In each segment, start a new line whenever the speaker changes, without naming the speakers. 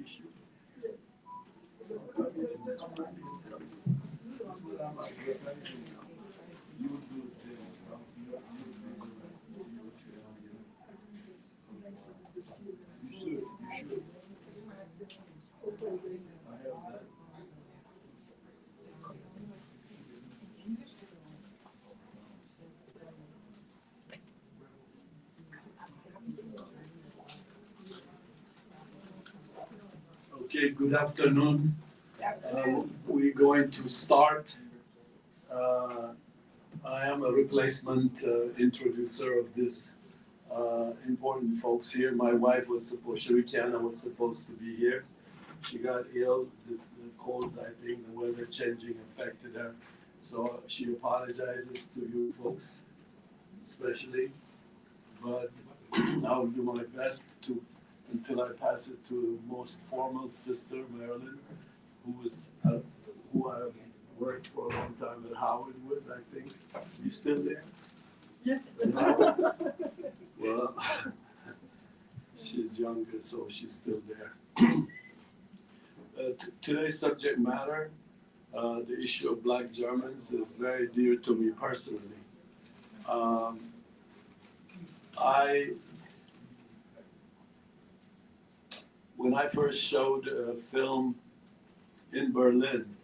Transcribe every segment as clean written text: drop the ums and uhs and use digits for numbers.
issue? You should. You should. I have that. Okay, good afternoon. We're going to start. Uh, I am a replacement introducer of this important folks here. My wife was supposed, Shirikiana was supposed to be here. She got ill. This cold, I think, the weather changing affected her. So she apologizes to you folks, especially. But I'll do my best to until I pass it to most formal sister, Marilyn, who I've worked for a long time at Howard with, I think. You still there?
Yes.
No? Well, she's younger, so she's still there. Today's subject matter, the issue of Black Germans, is very dear to me personally. When I first showed a film in Berlin,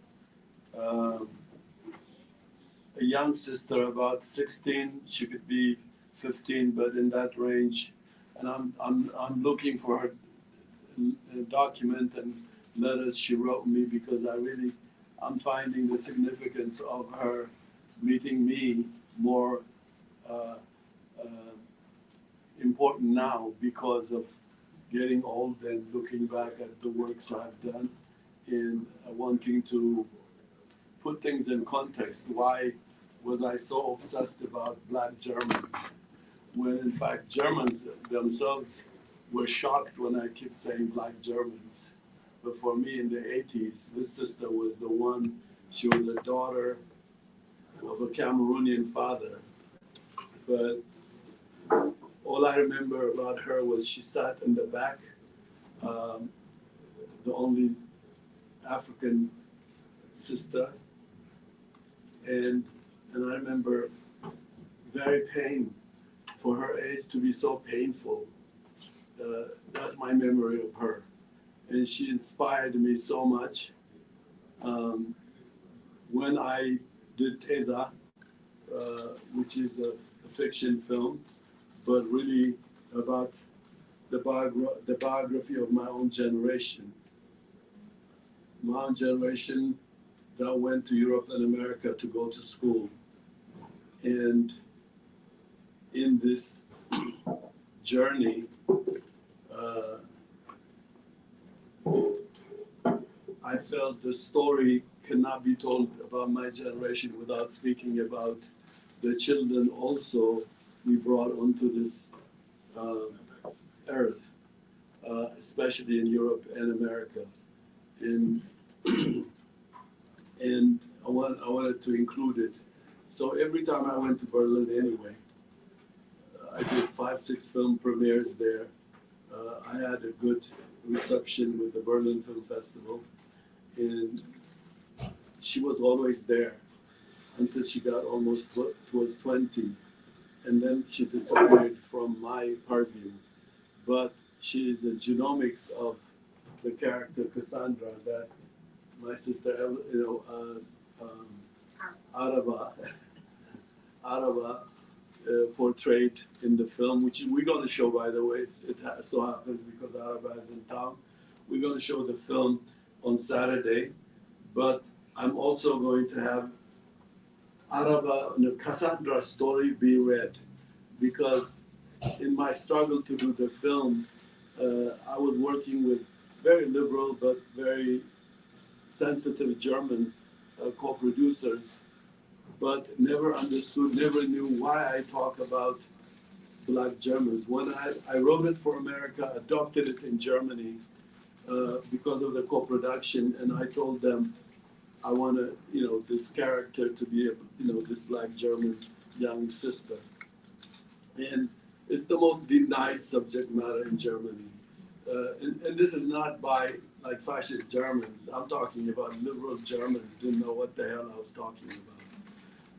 a young sister, about 16, she could be 15, but in that range, and I'm looking for her document and letters she wrote me because I'm finding the significance of her meeting me more important now because of getting old and looking back at the works I've done in wanting to put things in context. Why was I so obsessed about Black Germans when in fact Germans themselves were shocked when I kept saying Black Germans. But for me in the 80s, this sister was the one, she was a daughter of a Cameroonian father. But all I remember about her was she sat in the back, the only African sister. And I remember very pain for her age to be so painful. That's my memory of her. And she inspired me so much. When I did Teza, which is a fiction film, but really about the biography of my own generation. My own generation that went to Europe and America to go to school. And in this journey, I felt the story cannot be told about my generation without speaking about the children also we brought onto this earth, especially in Europe and America. And and I wanted to include it. So every time I went to Berlin anyway, I did 5-6 film premieres there. I had a good reception with the Berlin Film Festival. And she was always there until she got almost towards 20. And then she disappeared from my purview. But she is the genomics of the character Cassandra that my sister, Araba portrayed in the film, which we're going to show, by the way. It so happens because Araba is in town. We're going to show the film on Saturday, but I'm also going to have Araba, Cassandra's story be read, because in my struggle to do the film, I was working with very liberal but very sensitive German co-producers, but never understood, never knew why I talk about Black Germans. When I wrote it for America, adopted it in Germany because of the co-production, and I told them I want to, this character to be, this Black German young sister. And it's the most denied subject matter in Germany. and this is not by like fascist Germans. I'm talking about liberal Germans didn't know what the hell I was talking about.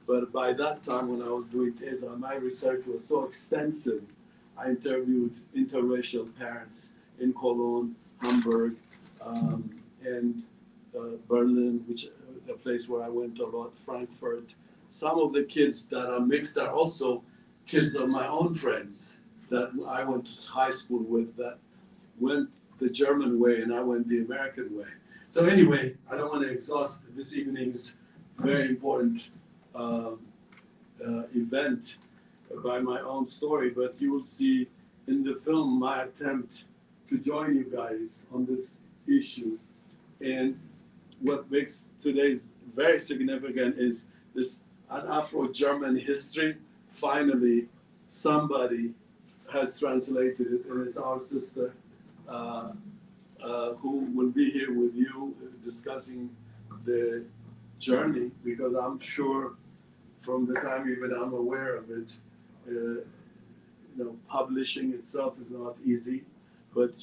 But by that time, when I was doing TESA, my research was so extensive. I interviewed interracial parents in Cologne, Hamburg, and Berlin, which a place where I went a lot, Frankfurt. Some of the kids that are mixed are also kids of my own friends that I went to high school with that went the German way and I went the American way. So anyway, I don't want to exhaust this evening's very important event by my own story, but you will see in the film my attempt to join you guys on this issue. And what makes today's very significant is this an Afro German history. Finally, somebody has translated it, and it's our sister who will be here with you discussing the journey, because I'm sure from the time even I'm aware of it, publishing itself is not easy, but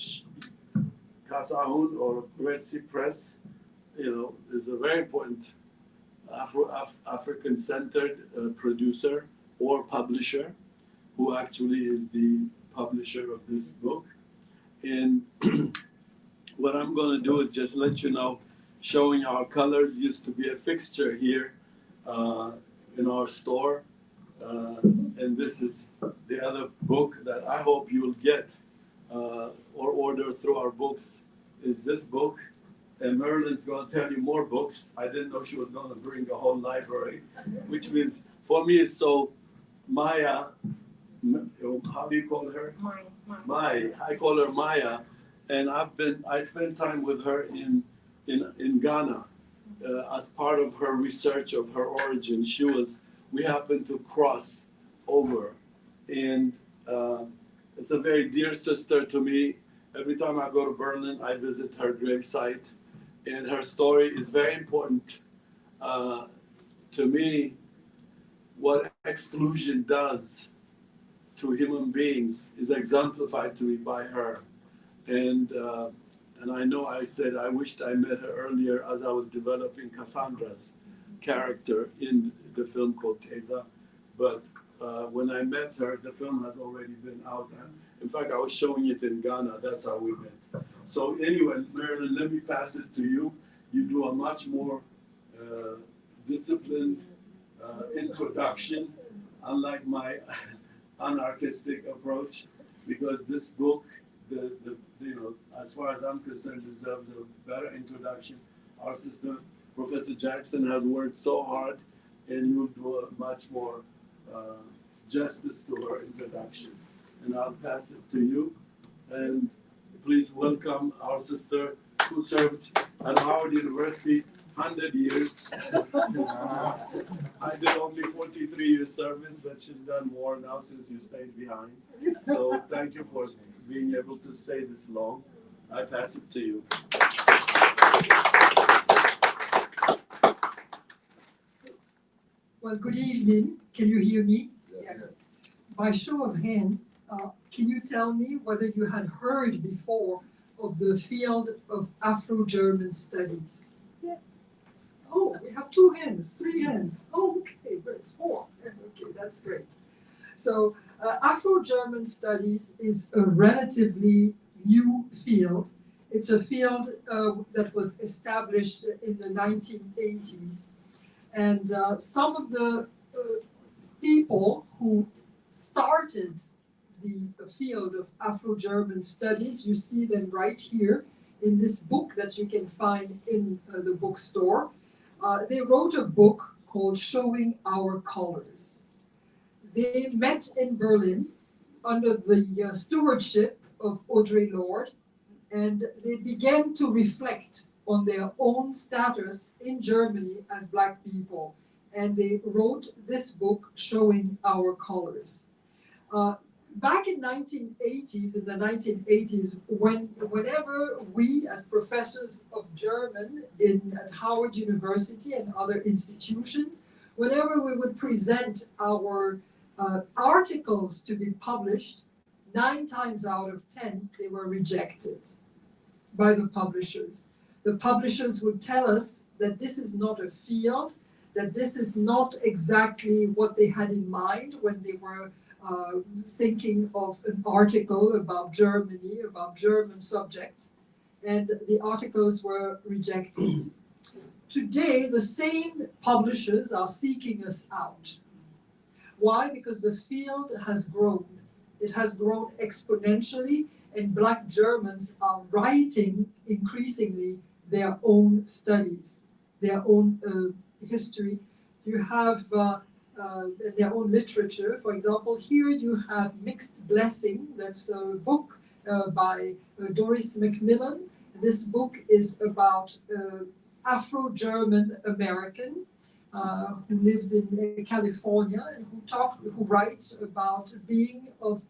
Kasahun or Red Sea Press, is a very important African-centered producer or publisher who actually is the publisher of this book. And what I'm going to do is just let you know, showing our colors used to be a fixture here in our store. And this is the other book that I hope you'll get or order through our books, is this book. And Marilyn's going to tell you more books. I didn't know she was going to bring a whole library, which means for me it's so Maya, how do you call her? Maya. I call her Maya. And I spent time with her in Ghana as part of her research of her origin. We happened to cross over. And it's a very dear sister to me. Every time I go to Berlin, I visit her gravesite. And her story is very important to me. What exclusion does to human beings is exemplified to me by her. And I know I said I wished I met her earlier as I was developing Cassandra's character in the film called Teza. But when I met her, the film has already been out. In fact, I was showing it in Ghana. That's how we met. So anyway, Marilyn, let me pass it to you. You do a much more disciplined introduction, unlike my anarchistic approach, because this book, as far as I'm concerned, deserves a better introduction. Our sister, Professor Jackson, has worked so hard, and you'll do a much more justice to her introduction. And I'll pass it to you. And please welcome our sister who served at Howard University 100 years. I did only 43 years service, but she's done more now since you stayed behind. So thank you for being able to stay this long. I pass it to you.
Well, good evening. Can you hear me? Yes. By show of hands, can you tell me whether you had heard before of the field of Afro German studies? Yes. Oh, we have 2 hands, 3 hands. Oh, okay, but it's 4. Okay, that's great. So Afro German studies is a relatively new field. It's a field that was established in the 1980s. And some of the people who started the field of Afro-German studies, you see them right here in this book that you can find in the bookstore. They wrote a book called Showing Our Colors. They met in Berlin under the stewardship of Audre Lorde, and they began to reflect on their own status in Germany as Black people. And they wrote this book, Showing Our Colors. Back in the 1980s, whenever we as professors of German at Howard University and other institutions, whenever we would present our articles to be published, 9 times out of 10, they were rejected by the publishers. The publishers would tell us that this is not a field, that this is not exactly what they had in mind when they were thinking of an article about Germany, about German subjects, and the articles were rejected. Today, the same publishers are seeking us out. Why? Because the field has grown. It has grown exponentially, and Black Germans are writing increasingly their own studies, their own history. You have their own literature. For example, here you have Mixed Blessing. That's a book by Doris Macmillan. This book is about Afro German American who lives in California and who writes about being of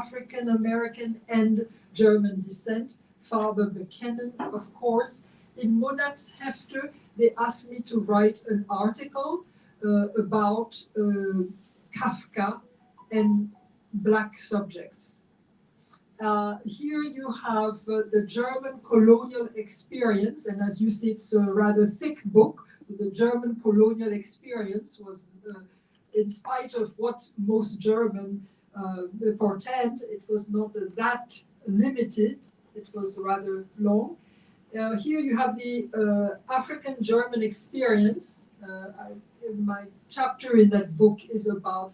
African American and German descent. Father Buchanan, of course. In Monatshefte, they asked me to write an article about Kafka and Black subjects. Here you have the German colonial experience, and as you see, it's a rather thick book. The German colonial experience was, in spite of what most German portend, it was not that limited. It was rather long. Here you have the African German experience. My chapter in that book is about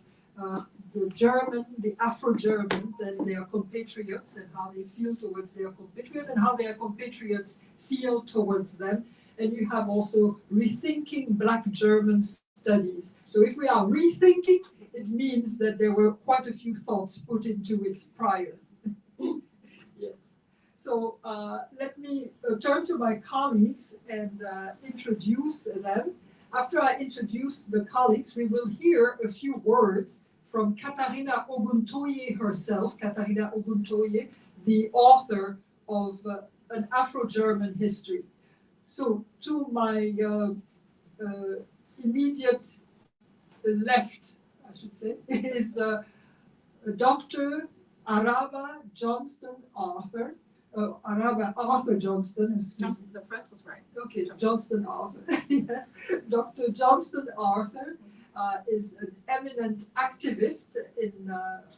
the Afro Germans and their compatriots and how they feel towards their compatriots and how their compatriots feel towards them. And you have also Rethinking Black German Studies. So if we are rethinking, it means that there were quite a few thoughts put into it prior. Yes. So let me turn to my colleagues and introduce them. After I introduce the colleagues, we will hear a few words from Katarina Oguntoye herself, Katarina Oguntoye, the author of An Afro-German History. So to my immediate left, I should say, is Dr. Araba Johnston Arthur. Araba Arthur Johnston, excuse me.
The first was right.
Okay, Johnston Arthur, yes. Dr. Johnston Arthur is an eminent activist in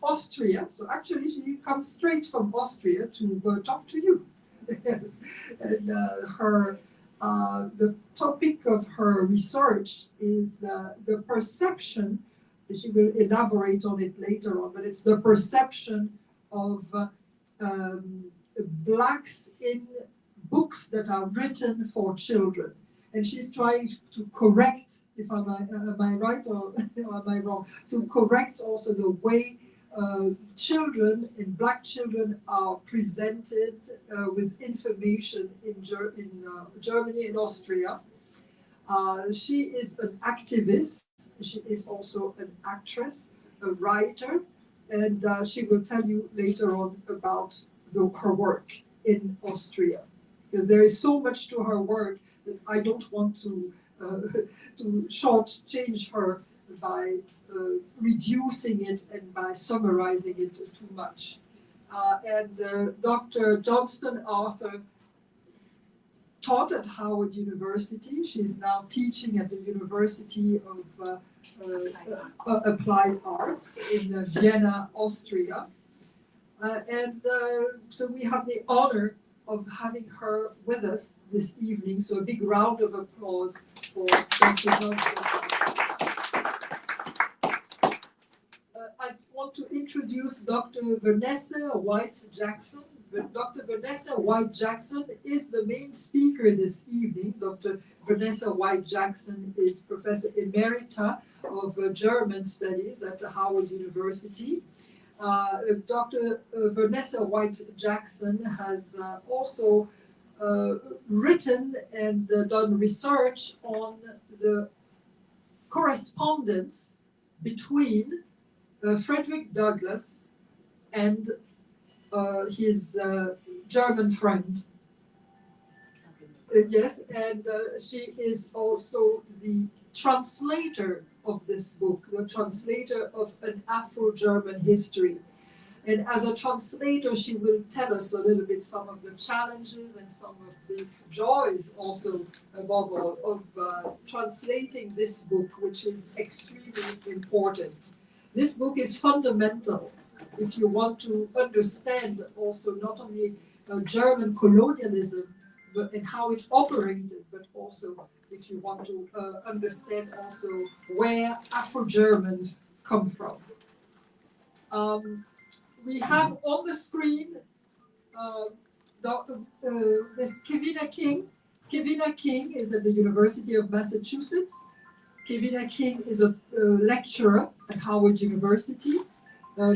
Austria. So actually she comes straight from Austria to talk to you. Yes. And the topic of her research is the perception, she will elaborate on it later on, but it's the perception of Blacks in books that are written for children. And she's trying to correct, if am I right or am I wrong, to correct also the way children and Black children are presented with information in Germany and Austria. She is an activist. She is also an actress, a writer, and she will tell you later on about her work in Austria, because there is so much to her work that I don't want to shortchange her by reducing it and by summarizing it too much. And Dr. Johnston Arthur taught at Howard University. She's now teaching at the University of Applied Arts in Vienna, Austria. So we have the honor of having her with us this evening. So a big round of applause for Dr. Johnston. I want to introduce Dr. Vanessa White-Jackson. Dr. Vanessa White-Jackson is the main speaker this evening. Dr. Vanessa White-Jackson is Professor Emerita of German Studies at Howard University. Dr. Vanessa White-Jackson has also written and done research on the correspondence between Frederick Douglass and his German friend. Yes, and she is also the translator of this book, the translator of An Afro German History. And as a translator, she will tell us a little bit some of the challenges and some of the joys also, above all, of translating this book, which is extremely important. This book is fundamental if you want to understand also not only German colonialism and how it operated, but also if you want to understand also where Afro-Germans come from. We have on the screen Ms. Kevina King. Kevina King is at the University of Massachusetts. Kevina King is a lecturer at Howard University.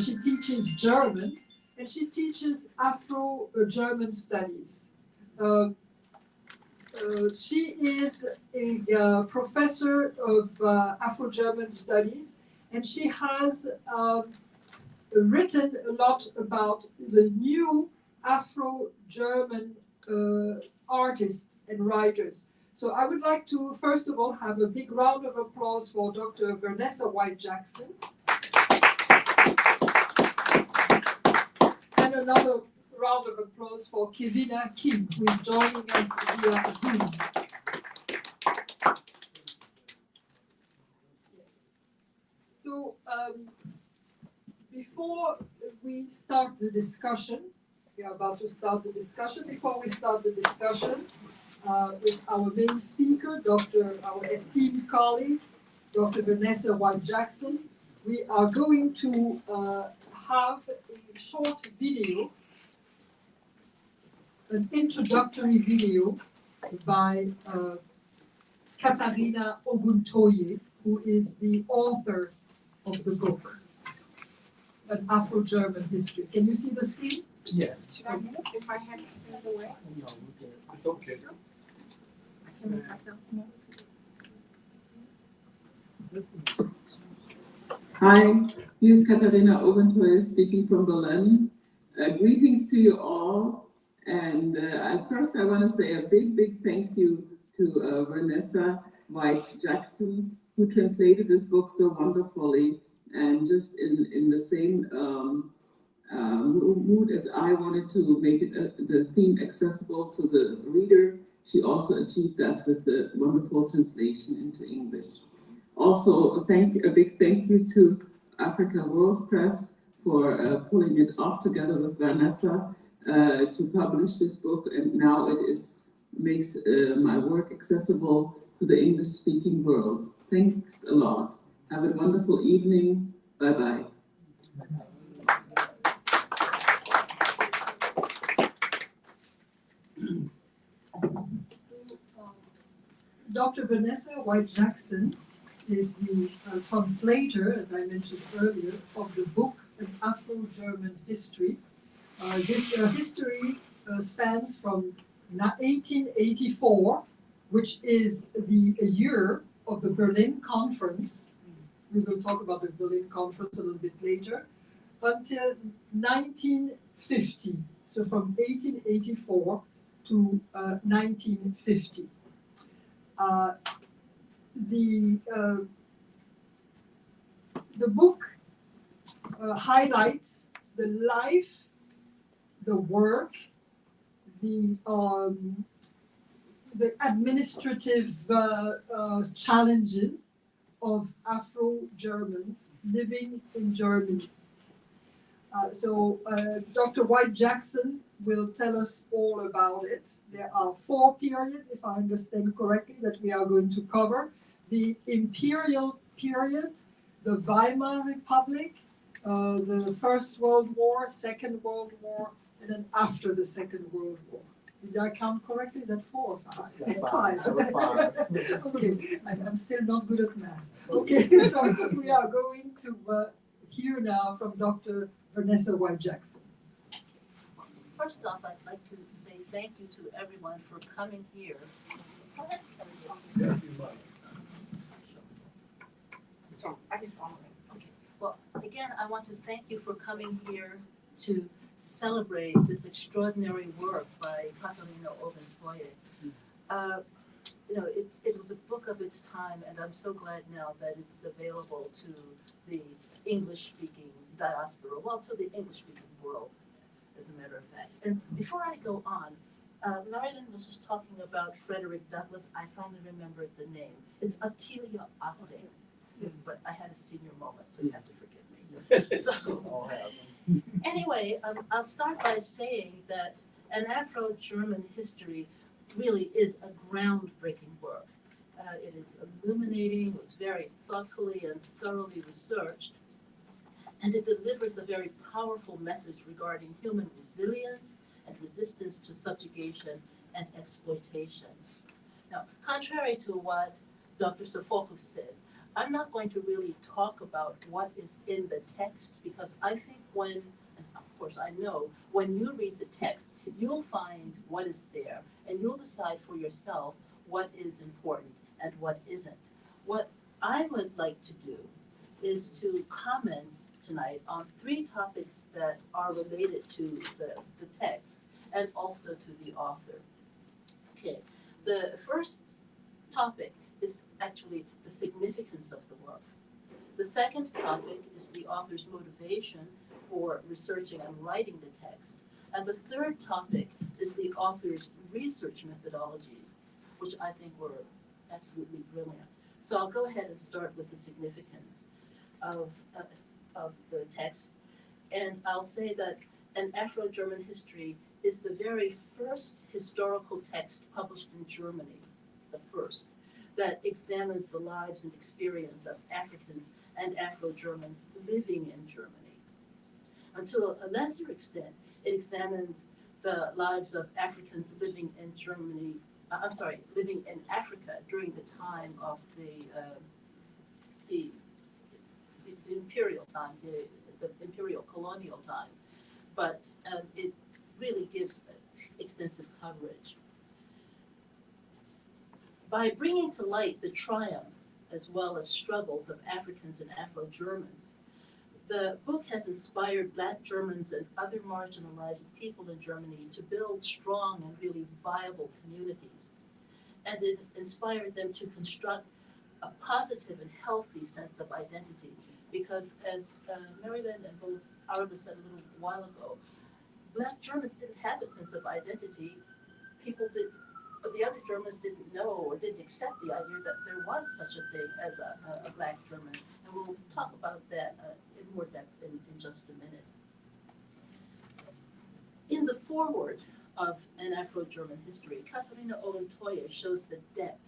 She teaches German and she teaches Afro-German studies. She is a professor of Afro-German studies, and she has written a lot about the new Afro-German artists and writers. So I would like to, first of all, have a big round of applause for Dr. Vanessa White-Jackson. And another round of applause for Kevina King, who is joining us via Zoom. Yes. So before we start the discussion, we are about to start the discussion. Before we start the discussion with our main speaker, our esteemed colleague, Dr. Vanessa White-Jackson, we are going to have a short video, an introductory video by Katarina Oguntoye, who is the author of the book, An Afro-German History. Can you see the screen?
Yes.
Should I move if I have to move away?
No, it's okay.
I can make myself small.
Hi, here's Katharina Oguntoye speaking from Berlin. Greetings to you all. And first I want to say a big thank you to Vanessa White-Jackson, who translated this book so wonderfully and just in the same mood as I wanted to make it the theme accessible to the reader. She also achieved that with the wonderful translation into English. Also, a big thank you to Africa World Press for pulling it off together with Vanessa to publish this book, and now it makes my work accessible to the English-speaking world. Thanks a lot. Have a wonderful evening. Bye-bye.
Dr. Vanessa White-Jackson is the translator, as I mentioned earlier, of the book An Afro-German History. This history spans from 1884, which is the year of the Berlin Conference. We will talk about the Berlin Conference a little bit later, until 1950. So from 1884 to 1950. The book highlights the life, the work, the administrative challenges of Afro-Germans living in Germany. So Dr. White-Jackson will tell us all about it. There are 4 periods, if I understand correctly, that we are going to cover. The imperial period, the Weimar Republic, the First World War, Second World War, and then after the Second World War. Did I count correctly? Is that 4 or 5?
That's
Five.
That was fine.
Okay, I'm still not good at math. Okay, so we are going to hear now from Dr. Vanessa White-Jackson.
First off, I'd like to say thank you to everyone for coming here.
I can follow it.
Okay. Well, again, I want to thank you for coming here to celebrate this extraordinary work by Katarina Oguntoye. It was a book of its time, and I'm so glad now that it's available to the English-speaking diaspora, well, to the English-speaking world, as a matter of fact. And before I go on, Marilyn was just talking about Frederick Douglass. I finally remembered the name. It's Attilia Ossing, but I had a senior moment, so you have to forgive me. So anyway, I'll start by saying that an Afro-German history really is a groundbreaking work. It is illuminating, was very thoughtfully and thoroughly researched, and it delivers a very powerful message regarding human resilience and resistance to subjugation and exploitation. Now, contrary to what Dr. Sophocles said, I'm not going to really talk about what is in the text, because I think when, and of course I know, when you read the text, you'll find what is there, and you'll decide for yourself what is important and what isn't. What I would like to do is to comment tonight on 3 topics that are related to the text and also to the author. Okay, the first topic is actually the significance of the work. The second topic is the author's motivation for researching and writing the text. And the third topic is the author's research methodologies, which I think were absolutely brilliant. So I'll go ahead and start with the significance of the text. And I'll say that an Afro-German history is the very first historical text published in Germany, the first, that examines the lives and experience of Africans and Afro-Germans living in Germany. And to a lesser extent, it examines the lives of Africans living in Germany, living in Africa during the time of the imperial time, the imperial colonial time. But it really gives extensive coverage. By bringing to light the triumphs as well as struggles of Africans and Afro-Germans, the book has inspired Black Germans and other marginalized people in Germany to build strong and really viable communities. And it inspired them to construct a positive and healthy sense of identity. Because as Marilyn and both Araba said a little while ago, Black Germans didn't have a sense of identity. The other Germans didn't know or didn't accept the idea that there was such a thing as a Black German. And we'll talk about that in more depth in just a minute. In the foreword of An Afro-German History, Katharina Olentoye shows the depth,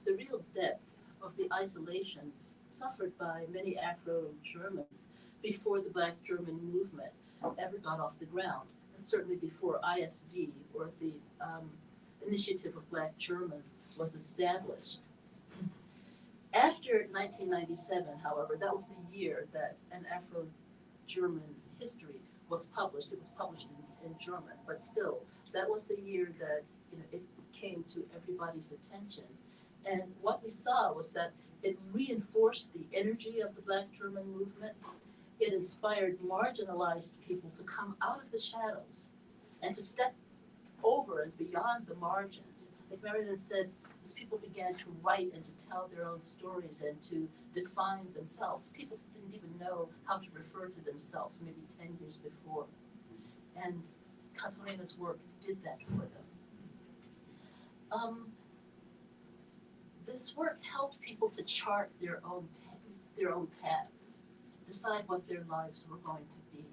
the real depth of the isolations suffered by many Afro-Germans before the Black German movement ever got off the ground, and certainly before ISD, or the Initiative of Black Germans, was established. After 1997, however, that was the year that An Afro-German History was published. It was published in German, but still, that was the year that it came to everybody's attention. And what we saw was that it reinforced the energy of the Black German movement. It inspired marginalized people to come out of the shadows and to step over and beyond the margins. Like Marilyn said, these people began to write and to tell their own stories and to define themselves. People didn't even know how to refer to themselves maybe 10 years before. And Katharina's work did that for them. This work helped people to chart their own paths, decide what their lives were going to be.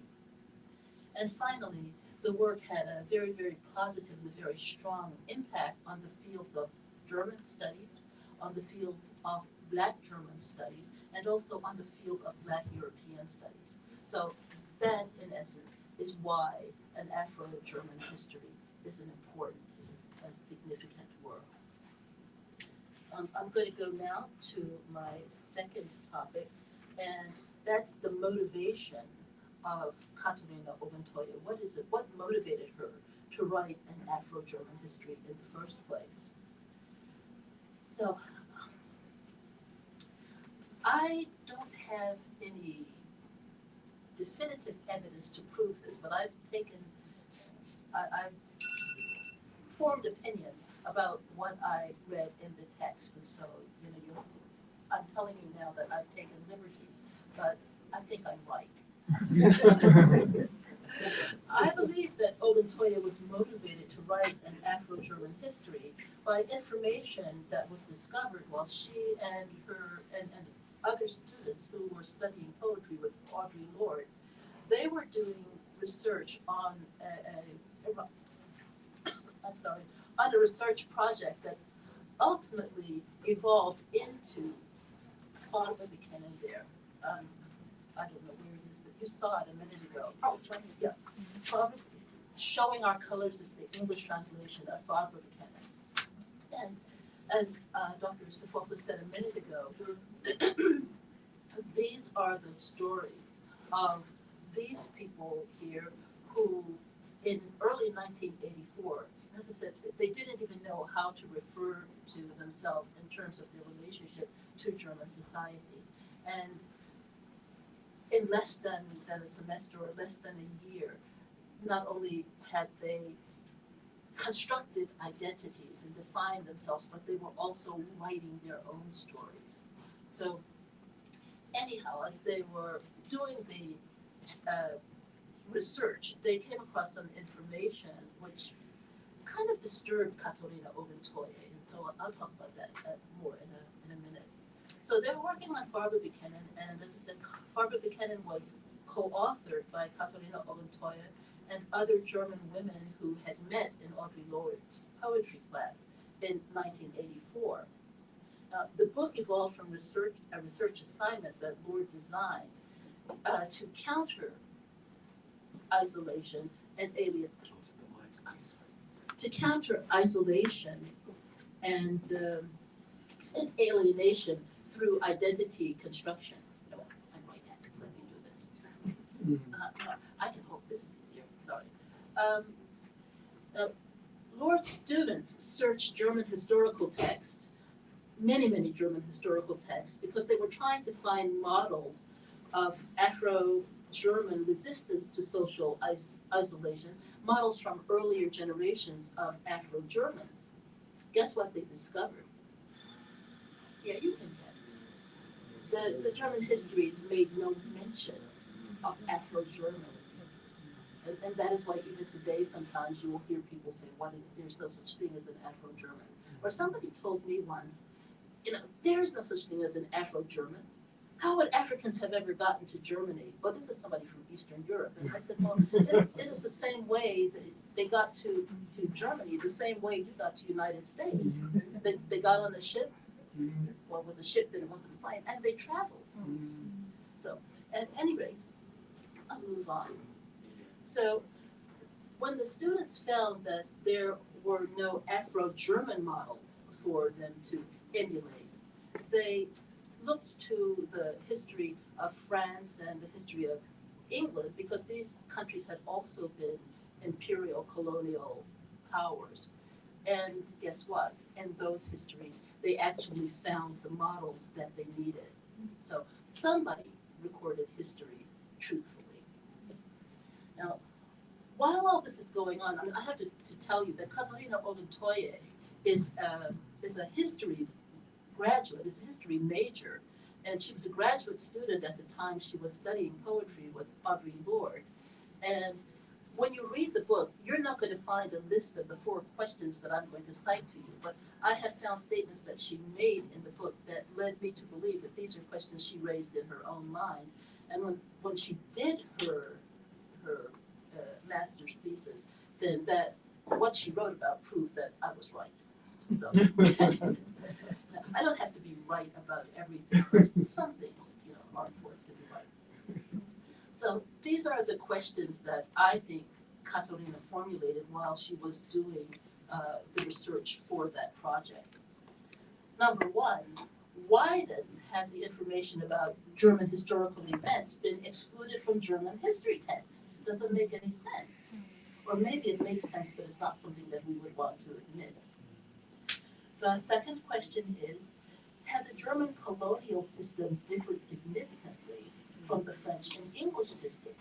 And finally, the work had a very, very positive and a very strong impact on the fields of German studies, on the field of Black German studies, and also on the field of Black European studies. So that, in essence, is why An Afro-German History is an important, is a significant work. I'm going to go now to my second topic, and that's the motivation of Katharina Olentoye. What is it? What motivated her to write An Afro-German History in the first place? So, I don't have any definitive evidence to prove this, but I've formed opinions about what I read in the text, and so I'm telling you now that I've taken liberties, but I think I'm right. I believe that Oguntoye was motivated to write an Afro-German history by information that was discovered while she and her and other students who were studying poetry with Audre Lorde, they were doing research on on a research project that ultimately evolved into Father Buchanan there. I don't know where it is, but you saw it a minute ago.
Oh, it's right here.
Father, Showing Our Colors is the English translation of Father Buchanan. And as Dr. Sophocles said a minute ago, these are the stories of these people here who, in early 1984, as I said, they didn't even know how to refer to themselves in terms of their relationship to German society. And in less than a semester or less than a year, not only had they constructed identities and defined themselves, but they were also writing their own stories. So anyhow, as they were doing the research, they came across some information which kind of disturbed Katarina Oguntoye, and so I'll talk about that more in a minute. So they were working on Father Buchanan, and as I said, Father Buchanan was co-authored by Katarina Oguntoye and other German women who had met in Audre Lorde's poetry class in 1984. The book evolved from a research assignment that Lorde designed to counter isolation and to counter isolation and alienation through identity construction. No, I'm right-handed. Let me do this. No, I can hope this is easier. Sorry. Lorde's students searched German historical texts, many German historical texts, because they were trying to find models of Afro-German resistance to social isolation, models from earlier generations of Afro-Germans. Guess what they discovered? Yeah, you can guess. The German histories made no mention of Afro-Germans. And that is why even today sometimes you will hear people say, there's no such thing as an Afro-German. Or somebody told me once, there is no such thing as an Afro-German. How would Africans have ever gotten to Germany? Well, this is somebody from Eastern Europe. And I said, well, it was the same way that they got to Germany, the same way you got to the United States. They got on a ship, well, it was a ship, then it wasn't a plane, and they traveled. So, at any rate, I'll move on. So, when the students found that there were no Afro-German models for them to emulate, they looked to the history of France and the history of England, because these countries had also been imperial colonial powers. And guess what? In those histories, they actually found the models that they needed. So somebody recorded history truthfully. Now, while all this is going on, I have to tell you that Katarina Oguntoye is a history graduate, is a history major, and she was a graduate student at the time she was studying poetry with Audre Lorde. And when you read the book, you're not going to find a list of the 4 questions that I'm going to cite to you, but I have found statements that she made in the book that led me to believe that these are questions she raised in her own mind. And when she did her master's thesis, then that what she wrote about proved that I was right. So I don't have to be right about everything, but some things, are important to be right. So these are the questions that I think Katarina formulated while she was doing the research for that project. Number 1, why then have the information about German historical events been excluded from German history texts? It doesn't make any sense. Or maybe it makes sense, but it's not something that we would want to admit. The second question is, had the German colonial system differed significantly from the French and English systems?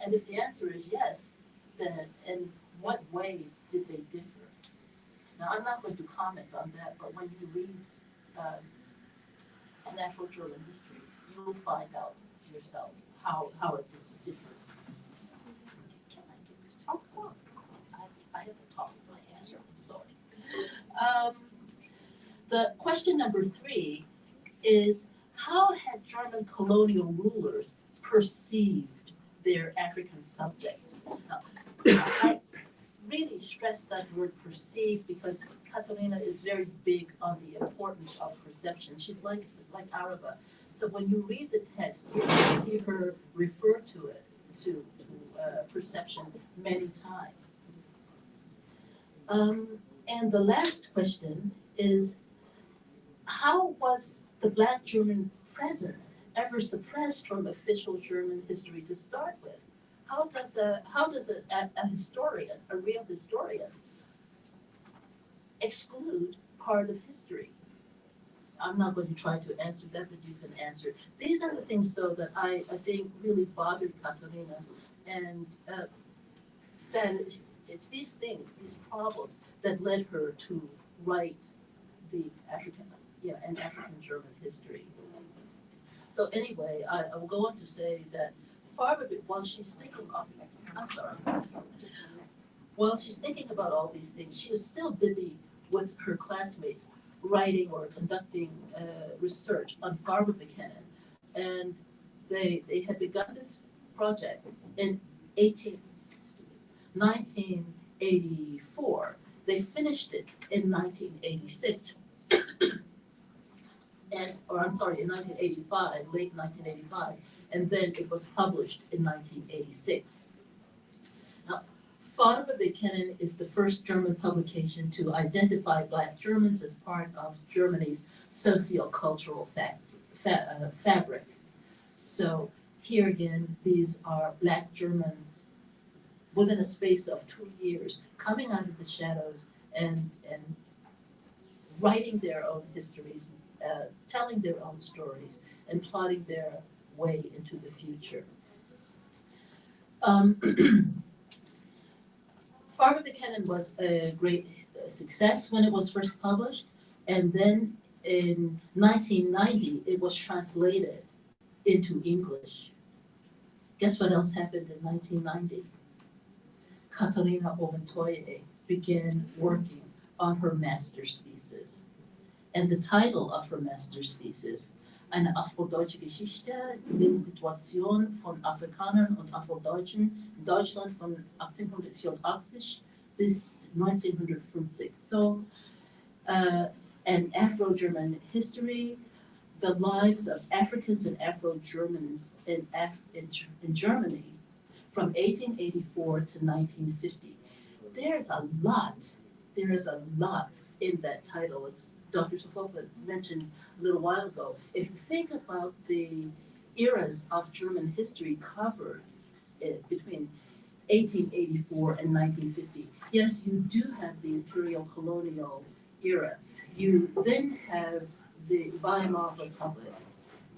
And if the answer is yes, then in what way did they differ? Now, I'm not going to comment on that, but when you read an Afro-German history, you'll find out yourself how it is different. Can I give this to you? I have to talk with my hands, I'm sorry. The question number 3 is, how had German colonial rulers perceived their African subjects? Now, I really stress that word perceive because Catalina is very big on the importance of perception. It's like Araba. So when you read the text, you see her refer to it, to perception many times. And the last question is, how was the Black German presence ever suppressed from official German history to start with? How does a historian, a real historian, exclude part of history? I'm not going to try to answer that, but you can answer. These are the things, though, that I think really bothered Catalina, and that it's these things, these problems, that led her to write the an African German history. So anyway, I will go on to say that while she's thinking of, while she's thinking about all these things, she was still busy with her classmates writing or conducting research on Farber Buchanan. And they had begun this project in 1984. They finished it in 1986. In 1985, late 1985, and then it was published in 1986. Now, Farber Buchanan is the first German publication to identify Black Germans as part of Germany's socio-cultural fabric. So here again, these are Black Germans within a space of 2 years coming out of the shadows and writing their own histories, telling their own stories, and plotting their way into the future. Farber Buchanan was a great success when it was first published, and then in 1990 it was translated into English. Guess what else happened in 1990? Katharina Oventoye began working on her master's thesis. And the title of her master's thesis, Eine afrodeutsche Geschichte, die Situation von Afrikanern und Afrodeutschen in Deutschland von 1884 bis 1950. So, an Afro German history, the lives of Africans and Afro Germans in Germany from 1884 to 1950. There is a lot in that title. It's Dr. Sofoka mentioned a little while ago. If you think about the eras of German history covered between 1884 and 1950, yes, you do have the imperial colonial era. You then have the Weimar Republic.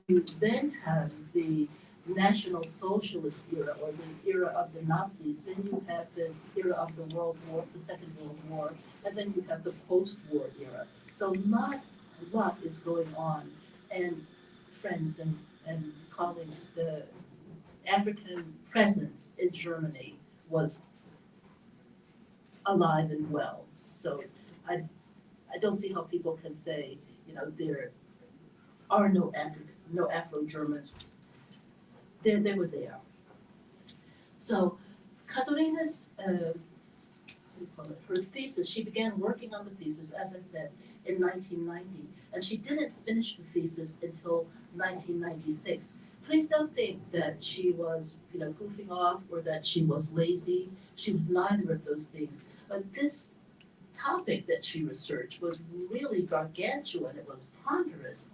You then have the National Socialist era, or the era of the Nazis. Then you have the era of the World War, the Second World War, and then you have the post-war era. So a lot is going on, and friends and colleagues, the African presence in Germany was alive and well. So I don't see how people can say, there are no Afro-Germans. They were there. So Katharina's her thesis, she began working on the thesis, as I said, in 1990, and she didn't finish the thesis until 1996. Please don't think that she was, goofing off or that she was lazy. She was neither of those things. But this topic that she researched was really gargantuan. It was ponderous.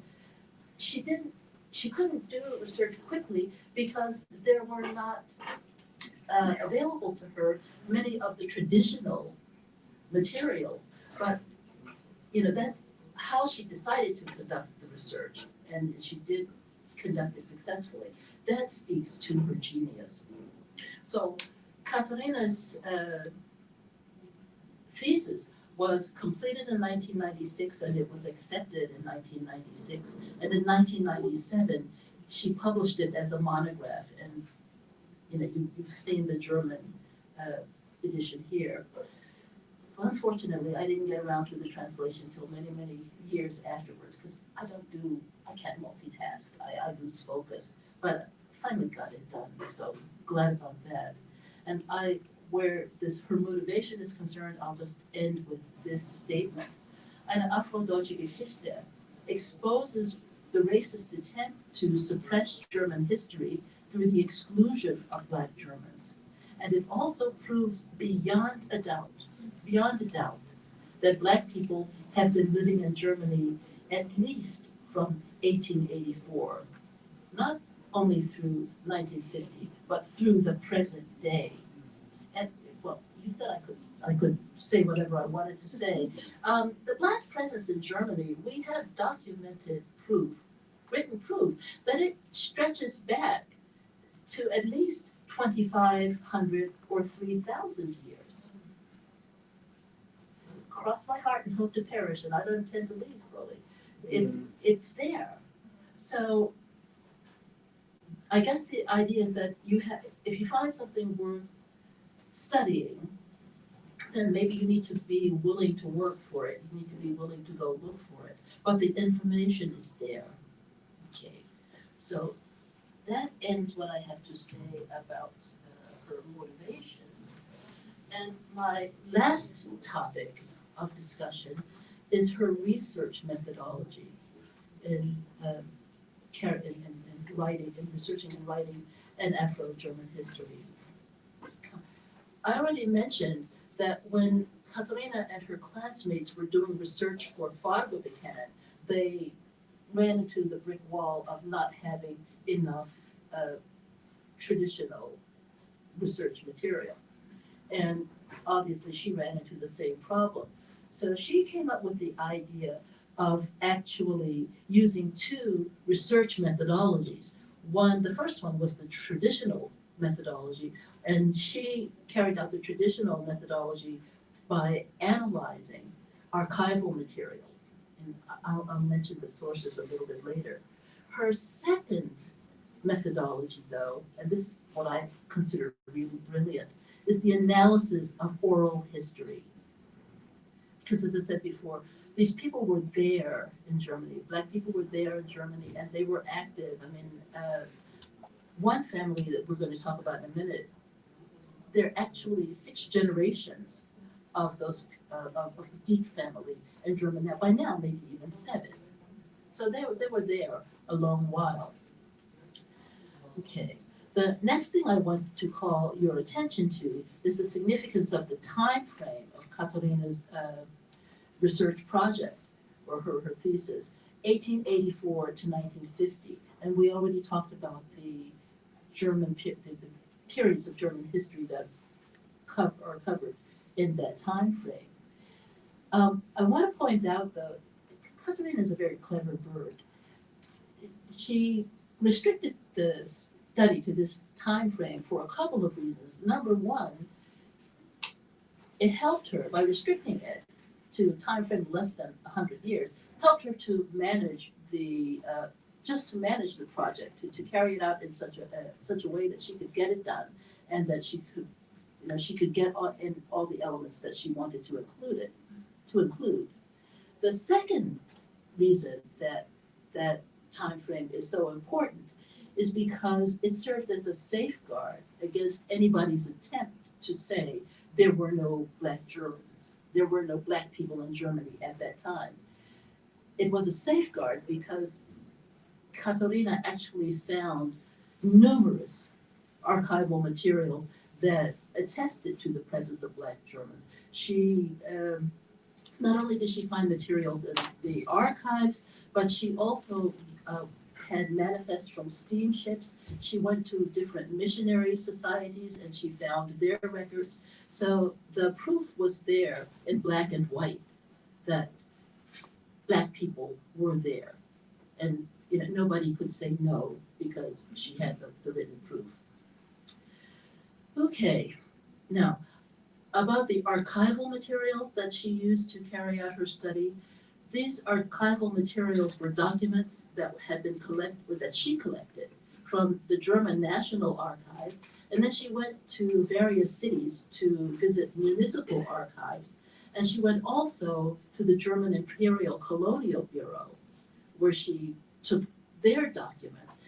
She couldn't do research quickly because there were not available to her many of the traditional materials. But that's how she decided to conduct the research, and she did conduct it successfully. That speaks to her genius. So Katharina's thesis was completed in 1996, and it was accepted in 1996. And in 1997, she published it as a monograph, and you've seen the German edition here. Well, unfortunately, I didn't get around to the translation until many, many years afterwards, because I can't multitask, I lose focus, but finally got it done, so I'm glad about that. And where her motivation is concerned, I'll just end with this statement. Eine Afro Geschichte exposes the racist attempt to suppress German history through the exclusion of Black Germans. And it also proves beyond a doubt, that Black people have been living in Germany at least from 1884, not only through 1950, but through the present day. And well, you said I could say whatever I wanted to say. The Black presence in Germany, we have documented proof, written proof, that it stretches back to at least 2,500 or 3,000 years. Cross my heart and hope to perish, and I don't intend to leave, really. It's there. So I guess the idea is that if you find something worth studying, then maybe you need to be willing to work for it. You need to be willing to go look for it. But the information is there. Okay. So that ends what I have to say about her motivation. And my last topic of discussion is her research methodology in researching and writing an Afro German history. I already mentioned that when Katharina and her classmates were doing research for Farbebekennen, they ran into the brick wall of not having enough traditional research material. And obviously she ran into the same problem. So she came up with the idea of actually using two research methodologies. The first one was the traditional methodology, and she carried out the traditional methodology by analyzing archival materials. And I'll mention the sources a little bit later. Her second methodology, though, and this is what I consider really brilliant, is the analysis of oral history. Because as I said before, these people were there in Germany. Black people were there in Germany, and they were active. I mean, one family that we're going to talk about in a minute, there are actually 6 generations of those of the Dieck family in Germany. Now, by now, maybe even 7. So they were there a long while. Okay. The next thing I want to call your attention to is the significance of the time frame of Katharina's research project, or her thesis, 1884 to 1950. And we already talked about the the periods of German history that are covered in that time frame. I want to point out, though, Katharina is a very clever bird. She restricted the study to this time frame for a couple of reasons. Number one, it helped her, by restricting it to a time frame less than 100 years, helped her to manage the project, to carry it out in such a way that she could get it done, and that she could get in all the elements that she wanted to include. The second reason that time frame is so important is because it served as a safeguard against anybody's attempt to say there were no Black Germans, there were no Black people in Germany at that time. It was a safeguard because Katharina actually found numerous archival materials that attested to the presence of Black Germans. She not only did she find materials in the archives, but she also had manifests from steamships. She went to different missionary societies and she found their records. So the proof was there in black and white that Black people were there. And nobody could say no because she had the written proof. Okay, now about the archival materials that she used to carry out her study, these archival materials were documents that had been collected, or that she collected from the German National Archive, and then she went to various cities to visit municipal archives, and she went also to the German Imperial Colonial Bureau, where she took their documents.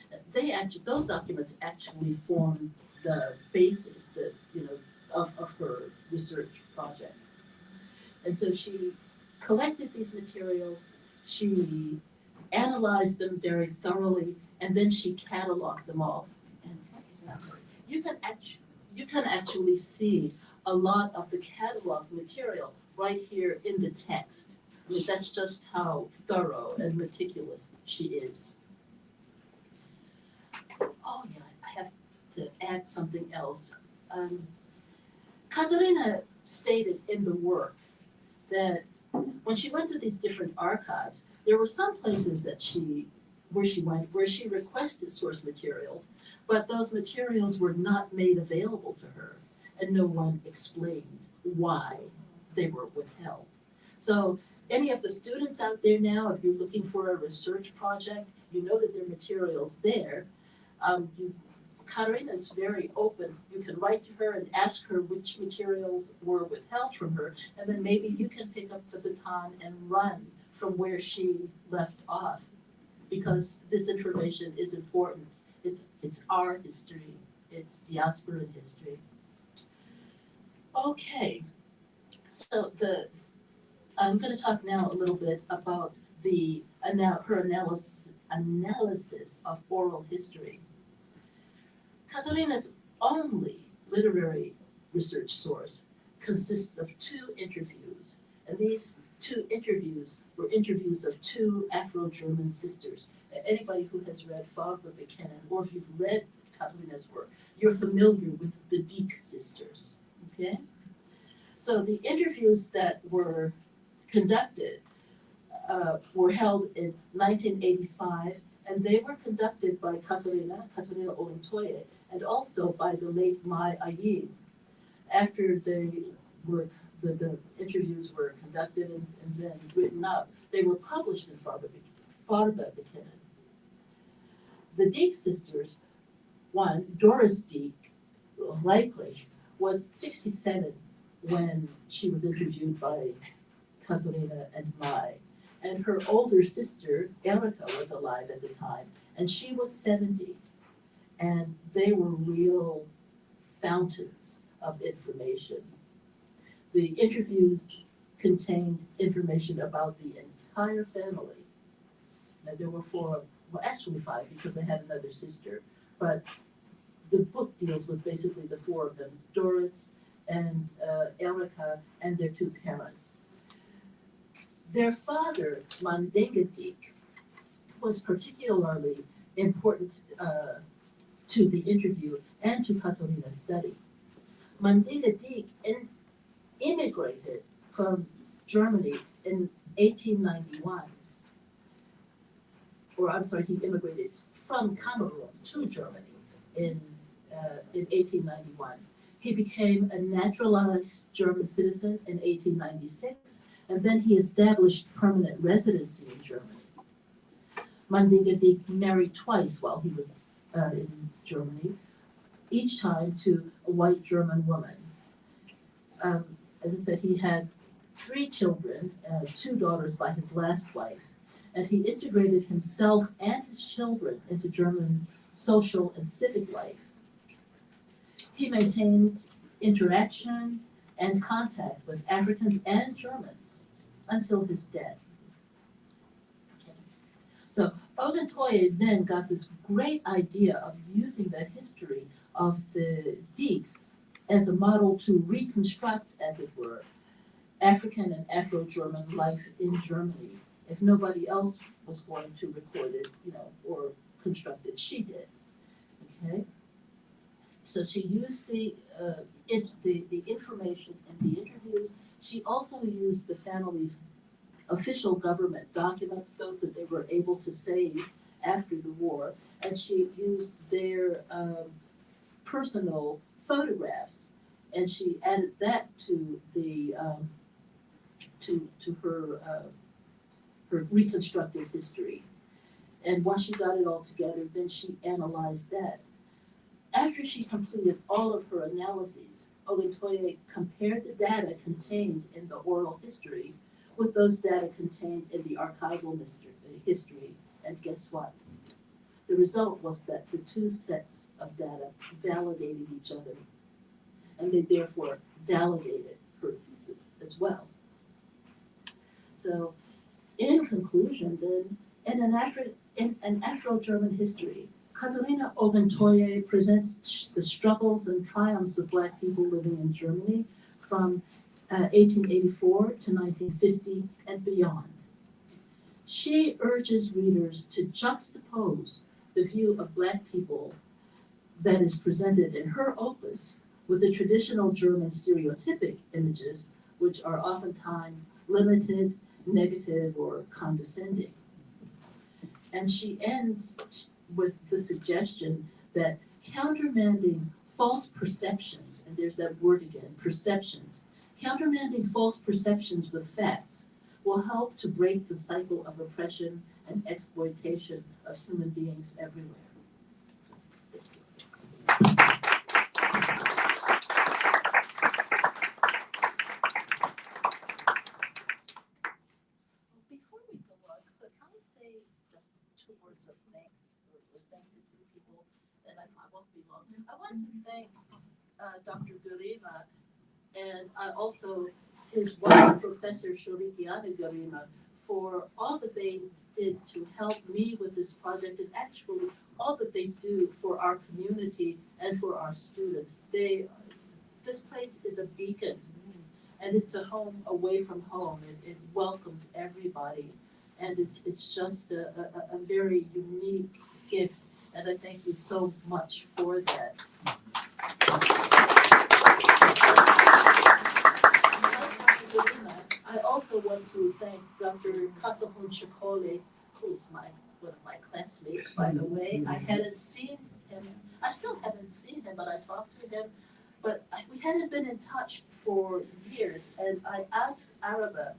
Those documents actually form the basis of her research project. And so she collected these materials, she analyzed them very thoroughly, and then she cataloged them all. And you can actually see a lot of the catalog material right here in the text. I mean, that's just how thorough and meticulous she is. Oh yeah, I have to add something else. Katharina stated in the work that when she went to these different archives, there were some places that where she requested source materials, but those materials were not made available to her, and no one explained why they were withheld. So any of the students out there now, if you're looking for a research project, you know that there are materials there. Katharina is very open. You can write to her and ask her which materials were withheld from her, and then maybe you can pick up the baton and run from where she left off, because this information is important. It's our history. It's diasporan history. Okay, so I'm going to talk now a little bit about her analysis of oral history. Katharina's only literary research source consists of 2 interviews, and these 2 interviews were interviews of 2 Afro German sisters. Anybody who has read Barbara Buchanan, or if you've read Katharina's work, you're familiar with the Dieck sisters. Okay? So the interviews that were conducted were held in 1985, and they were conducted by Katharina Olentoye, and also by the late Mai Ayin. After the interviews were conducted and then written up, they were published in Farbe Buchanan. The Dieck sisters, one, Doris Dieck, likely, was 67 when she was interviewed by Katharina and Mai. And her older sister, Erica, was alive at the time, and she was 70. And they were real fountains of information. The interviews contained information about the entire family. Now there were 4, well actually 5, because I had another sister, but the book deals with basically the 4 of them, Doris and Erica and their 2 parents. Their father, Mandinga Dieck, was particularly important to the interview and to Katharina's study. Mandinga Dieck immigrated from Germany in 1891. Or I'm sorry, he immigrated from Cameroon to Germany in 1891. He became a naturalized German citizen in 1896, and then he established permanent residency in Germany. Mandinga Dieck married twice while he was in Germany, each time to a white German woman. As I said, he had 3 children, 2 daughters by his last wife, and he integrated himself and his children into German social and civic life. He maintained interaction and contact with Africans and Germans until his death. So Oguntoye then got this great idea of using the history of the Diecks as a model to reconstruct, as it were, African and Afro-German life in Germany. If nobody else was going to record it, or construct it, she did. Okay? So she used the information in the interviews. She also used the family's official government documents, those that they were able to save after the war, and she used their personal photographs, and she added that to the to her her reconstructed history. And once she got it all together, then she analyzed that. After she completed all of her analyses, Oguntoye compared the data contained in the oral history with those data contained in the archival history, and guess what? The result was that the two sets of data validated each other, and they therefore validated her thesis as well. So, in conclusion, then, in an Afro-German history, Katharina Oguntoye presents the struggles and triumphs of Black people living in Germany from 1884 to 1950 and beyond. She urges readers to juxtapose the view of Black people that is presented in her opus with the traditional German stereotypic images, which are oftentimes limited, negative, or condescending. And she ends with the suggestion that countermanding false perceptions, and there's that word again, perceptions, countermanding false perceptions with facts will help to break the cycle of oppression and exploitation of human beings everywhere. Before we go on, can I say just 2 words of thanks, or thanks to 2 people, and I won't be long. I want to thank Dr. Gurima, and also his wife, Professor Shorikiana Gurima, for all that they did to help me with this project, and actually all that they do for our community and for our students. This place is a beacon, and it's a home away from home. It welcomes everybody, and it's just a very unique gift, and I thank you so much for that. I also want to thank Dr. Kasahun Chikole, who's one of my classmates, by the way. I hadn't seen him, I still haven't seen him, but I talked to him. But we hadn't been in touch for years, and I asked Araba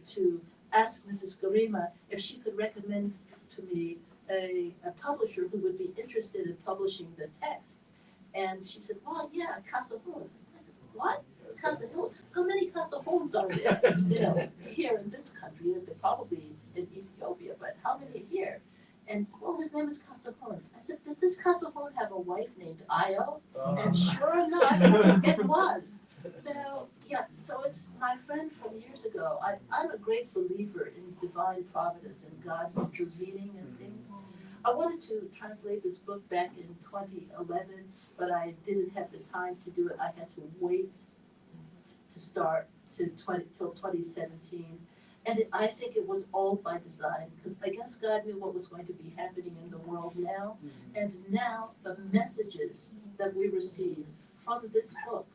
to ask Mrs. Gurima if she could recommend to me a publisher who would be interested in publishing the text. And she said, well, yeah, Kasahun. I said, what? Kasahun? How many Kasahuns are there, here in this country? They're probably in Ethiopia, but how many here? And well, his name is Kasahun. I said, does this Kasahun have a wife named Io? And sure enough, it was. So yeah, so it's my friend from years ago. I'm a great believer in divine providence and God intervening in things. I wanted to translate this book back in 2011, but I didn't have the time to do it. I had to wait to start till 2017. And I think it was all by design, because I guess God knew what was going to be happening in the world now. And now the messages that we receive from this book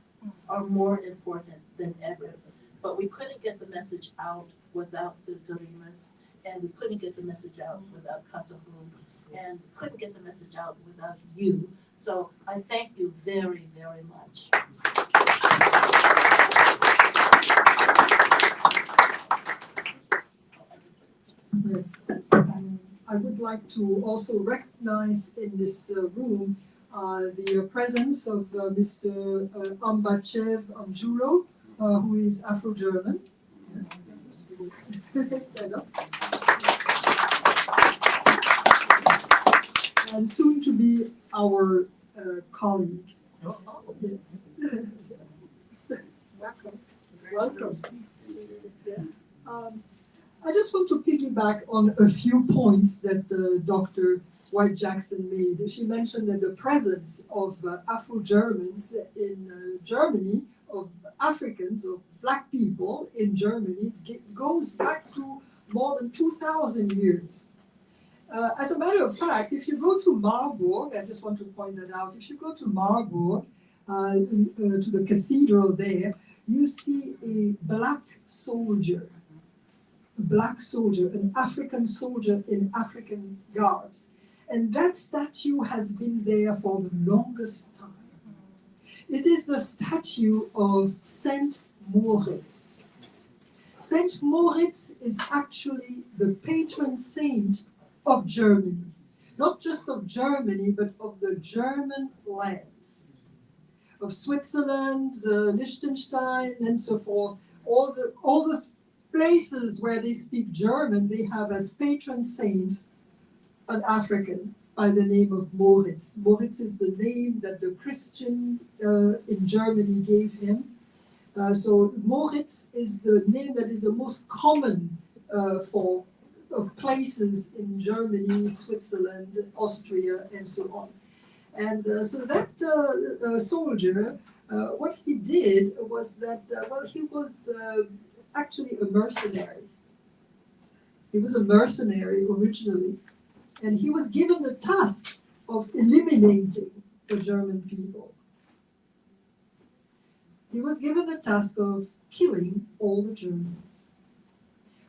are more important than ever. But we couldn't get the message out without the Gurimas, and we couldn't get the message out without Kasahun, and couldn't get the message out without you. So I thank you very, very much.
Yes. I would like to also recognize in this room the presence of Mr. Ambachev Amjulo, who is Afro-German. Yes. Stand up. And soon to be our colleague. Yes.
Welcome.
Welcome. Yes. I just want to piggyback on a few points that Dr. White Jackson made. She mentioned that the presence of Afro-Germans in Germany, of Africans, of Black people in Germany, goes back to more than 2,000 years. As a matter of fact, if you go to Marburg, I just want to point that out, if you go to Marburg, to the cathedral there, you see a black soldier, an African soldier in African garbs. And that statue has been there for the longest time. It is the statue of Saint Moritz. Saint Moritz is actually the patron saint of Germany. Not just of Germany, but of the German lands. Of Switzerland, Liechtenstein, and so forth. All the places where they speak German, they have as patron saint an African by the name of Moritz. Moritz is the name that the Christians in Germany gave him. So Moritz is the name that is the most common of places in Germany, Switzerland, Austria, and so on. And so that soldier, what he did was that, he was actually a mercenary. He was a mercenary originally, and he was given the task of eliminating the German people. He was given the task of killing all the Germans.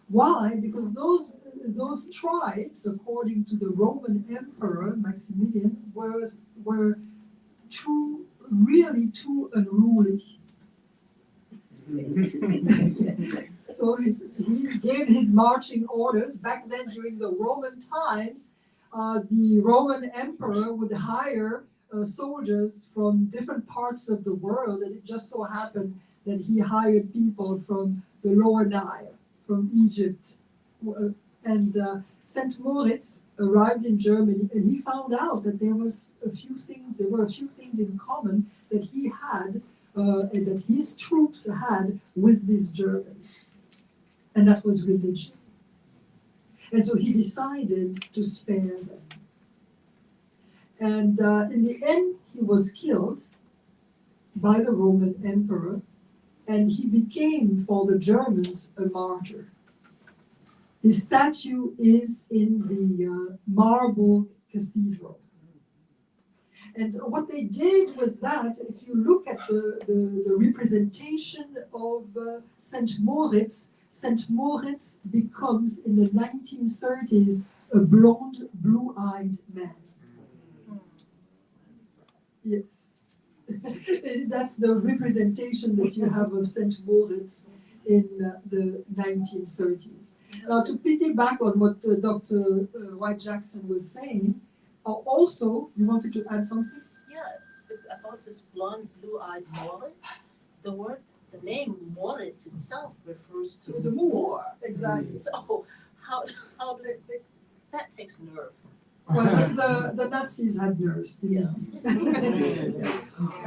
Why? Because those tribes, according to the Roman Emperor Maximilian, were really too unruly. So he gave his marching orders. Back then, during the Roman times, the Roman Emperor would hire soldiers from different parts of the world, and it just so happened that he hired people from the Lower Nile, from Egypt. And Saint Moritz arrived in Germany, and he found out that there were a few things in common that he had, and that his troops had with these Germans. And that was religion. And so he decided to spare them. And in the end, he was killed by the Roman Emperor, and he became, for the Germans, a martyr. His statue is in the Marble Cathedral. And what they did with that, if you look at the representation of Saint Moritz becomes, in the 1930s, a blonde, blue-eyed man. Yes. That's the representation that you have of Saint Moritz in the 1930s. Now, to piggyback on what Dr. White-Jackson was saying, also, you wanted to add something?
Yeah, about this blonde, blue-eyed Moritz, the name Moritz itself refers to
The Moor, exactly.
So how that takes nerve.
Well, the Nazis had nerves.
Yeah.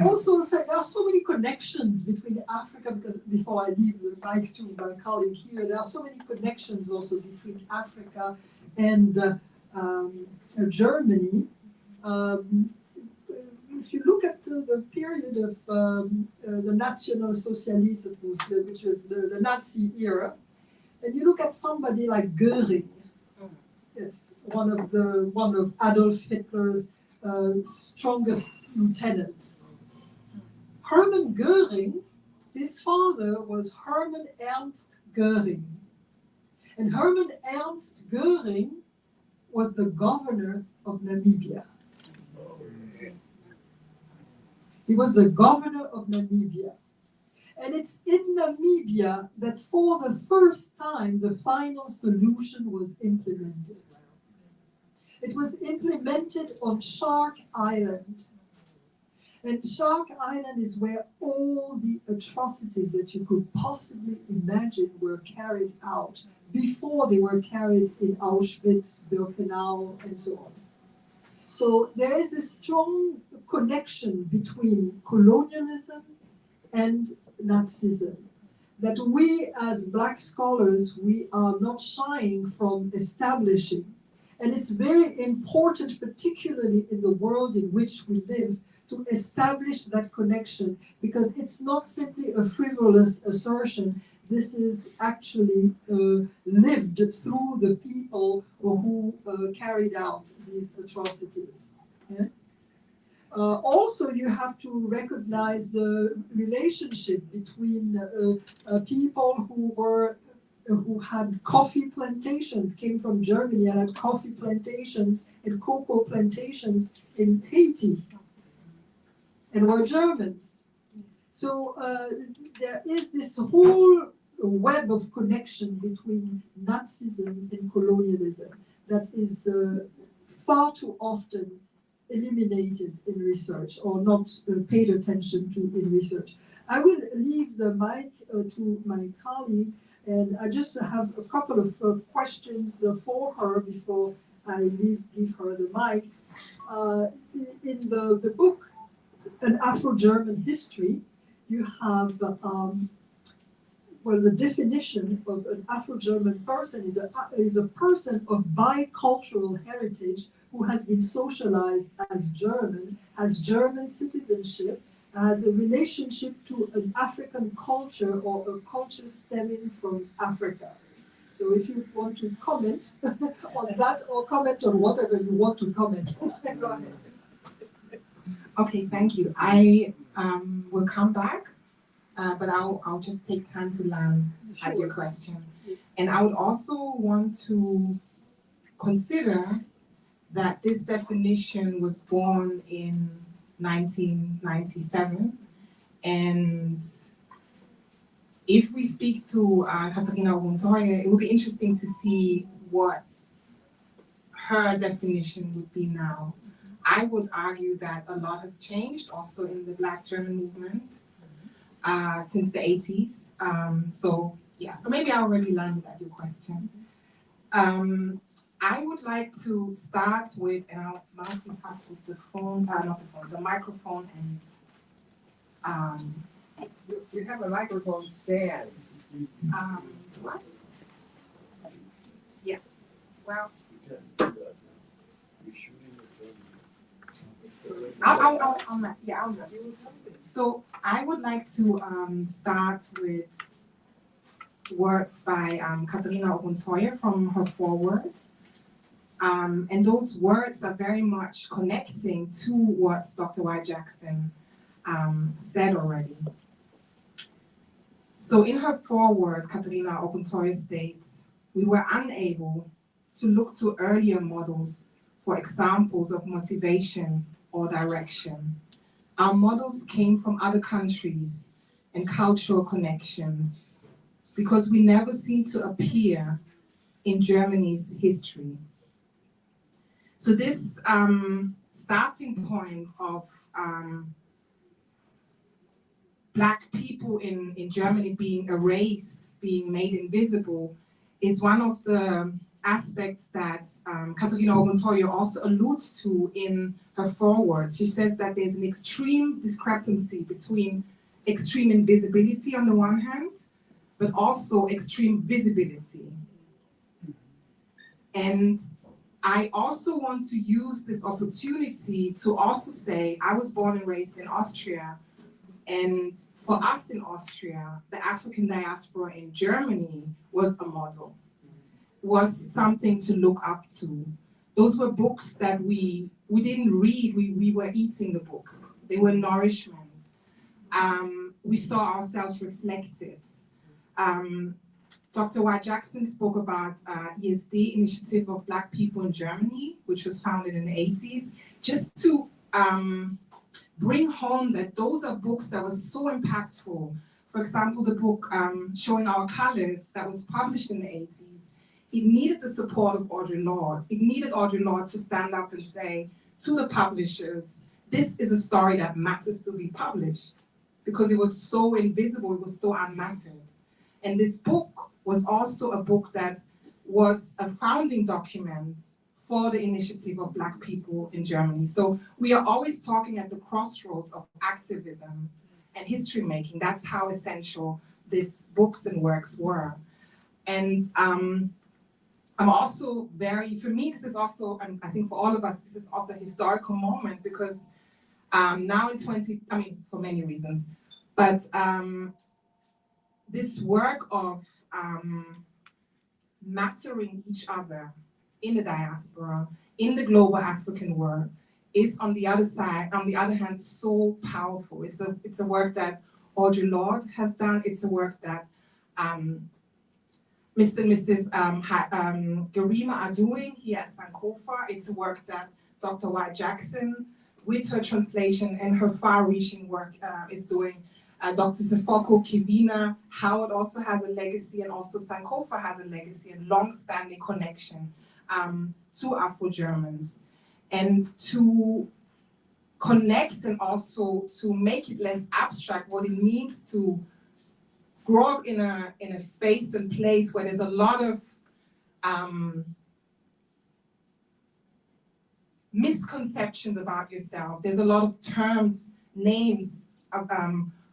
Also, there are so many connections between Africa, because before I leave the mic to my colleague here, there are so many connections also between Africa and Germany. If you look at the period of the National Socialism, which was the Nazi era, and you look at somebody like Goering, yes, one of Adolf Hitler's strongest lieutenants. Hermann Goering, his father was Hermann Ernst Goering. And Hermann Ernst Goering was the governor of Namibia. He was the governor of Namibia. And it's in Namibia that for the first time the final solution was implemented. It was implemented on Shark Island. And Shark Island is where all the atrocities that you could possibly imagine were carried out before they were carried in Auschwitz, Birkenau, and so on. So there is a strong connection between colonialism and Nazism that we as Black scholars, we are not shying from establishing. And it's very important, particularly in the world in which we live, to establish that connection, because it's not simply a frivolous assertion. This is actually lived through the people who carried out these atrocities. Yeah? Also, you have to recognize the relationship between people who had coffee plantations, came from Germany and had coffee plantations and cocoa plantations in Haiti, and were Germans. So there is this whole web of connection between Nazism and colonialism that is far too often eliminated in research or not paid attention to in research. I will leave the mic to my colleague, and I just have a couple of questions for her before I give her the mic. In the book, An Afro German History, you have the definition of an Afro-German person is a person of bicultural heritage who has been socialized as German, has German citizenship, has a relationship to an African culture or a culture stemming from Africa. So if you want to comment on that or comment on whatever you want to comment, go ahead.
Okay, thank you. I will come back, but I'll just take time to land at your question. And I would also want to consider that this definition was born in 1997. And if we speak to Katarina Oguntoye, it would be interesting to see what her definition would be now. I would argue that a lot has changed also in the Black German movement since the 80s. So maybe I already landed at your question. I would like to start with, and I'll multitask with the phone, not the phone, the microphone and
You have a microphone stand.
what?
Yeah, well,
I'll So I would like to start with words by Katarina Oguntoye from her foreword. And those words are very much connecting to what Dr. Y. Jackson said already. So in her foreword, Katarina Oguntoye states, "We were unable to look to earlier models for examples of motivation or direction. Our models came from other countries and cultural connections because we never seemed to appear in Germany's history." So this starting point of Black people in Germany being erased, being made invisible, is one of the aspects that Katarina Oguntoye also alludes to in her foreword. She says that there's an extreme discrepancy between extreme invisibility on the one hand, but also extreme visibility. And I also want to use this opportunity to also say, I was born and raised in Austria, and for us in Austria, the African diaspora in Germany was a model, was something to look up to. Those were books that we didn't read, we were eating the books. They were nourishment. We saw ourselves reflected. Dr. Y. Jackson spoke about ESD, Initiative of Black People in Germany, which was founded in the 80s, just to bring home that those are books that were so impactful. For example, the book Showing Our Colors that was published in the 80s, it needed the support of Audre Lorde. It needed Audre Lorde to stand up and say to the publishers, this is a story that matters to be published, because it was so invisible, it was so unmattered. And this book was also a book that was a founding document for the Initiative of Black People in Germany. So we are always talking at the crossroads of activism and history making. That's how essential these books and works were. And I'm also for me, this is also, and I think for all of us, this is also a historical moment, because now in for many reasons, but this work of mattering each other in the diaspora, in the global African world, is on the other hand, so powerful. It's a work that Audre Lorde has done. It's a work that Mr. and Mrs. Garima are doing here at Sankofa. It's a work that Dr. Y. Jackson, with her translation and her far-reaching work, is doing Dr. Sefoko Kivina, Howard also has a legacy, and also Sankofa has a legacy and long-standing connection to Afro-Germans. And to connect and also to make it less abstract, what it means to grow up in a space and place where there's a lot of misconceptions about yourself. There's a lot of terms, names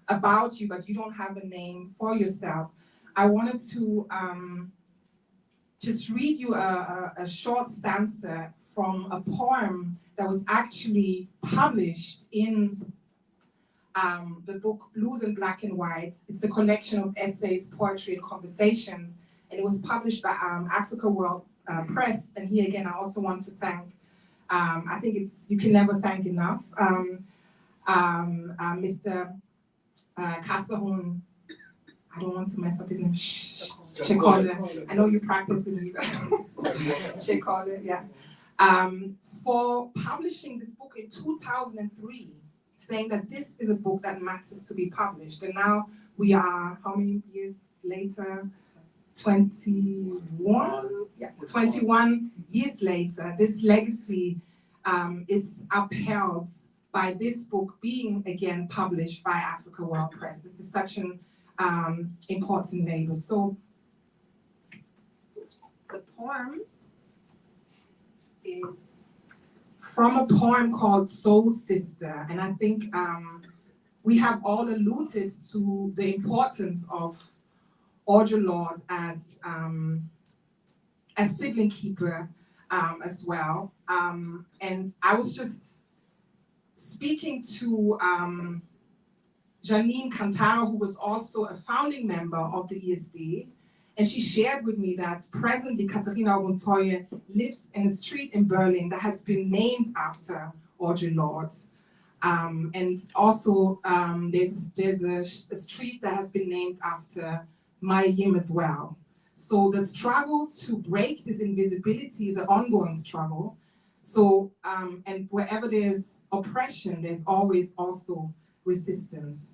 about you, but you don't have a name for yourself. I wanted to just read you a short stanza from a poem that was actually published in the book Blues in Black and White. It's a collection of essays, poetry, and conversations, and it was published by Africa World Press. And here again, I also want to thank, I think you can never thank enough, Mr. Kasahun, I don't want to mess up his name, Chekole. I know you practice with me, Chekole, yeah. For publishing this book in 2003, saying that this is a book that matters to be published. And now we are, how many years later? 21? Yeah, 21 years later, this legacy is upheld by this book being again published by Africa World Press. This is such an important label. So, the poem is from a poem called Soul Sister, and I think we have all alluded to the importance of Audre Lorde as sibling keeper as well. And I was just speaking to Janine Cantaro, who was also a founding member of the ESD, and she shared with me that presently Katharina Oguntoye lives in a street in Berlin that has been named after Audre Lorde. And also there's a street that has been named after Maya Yim as well. So the struggle to break this invisibility is an ongoing struggle. So, and wherever there's oppression, there's always also resistance.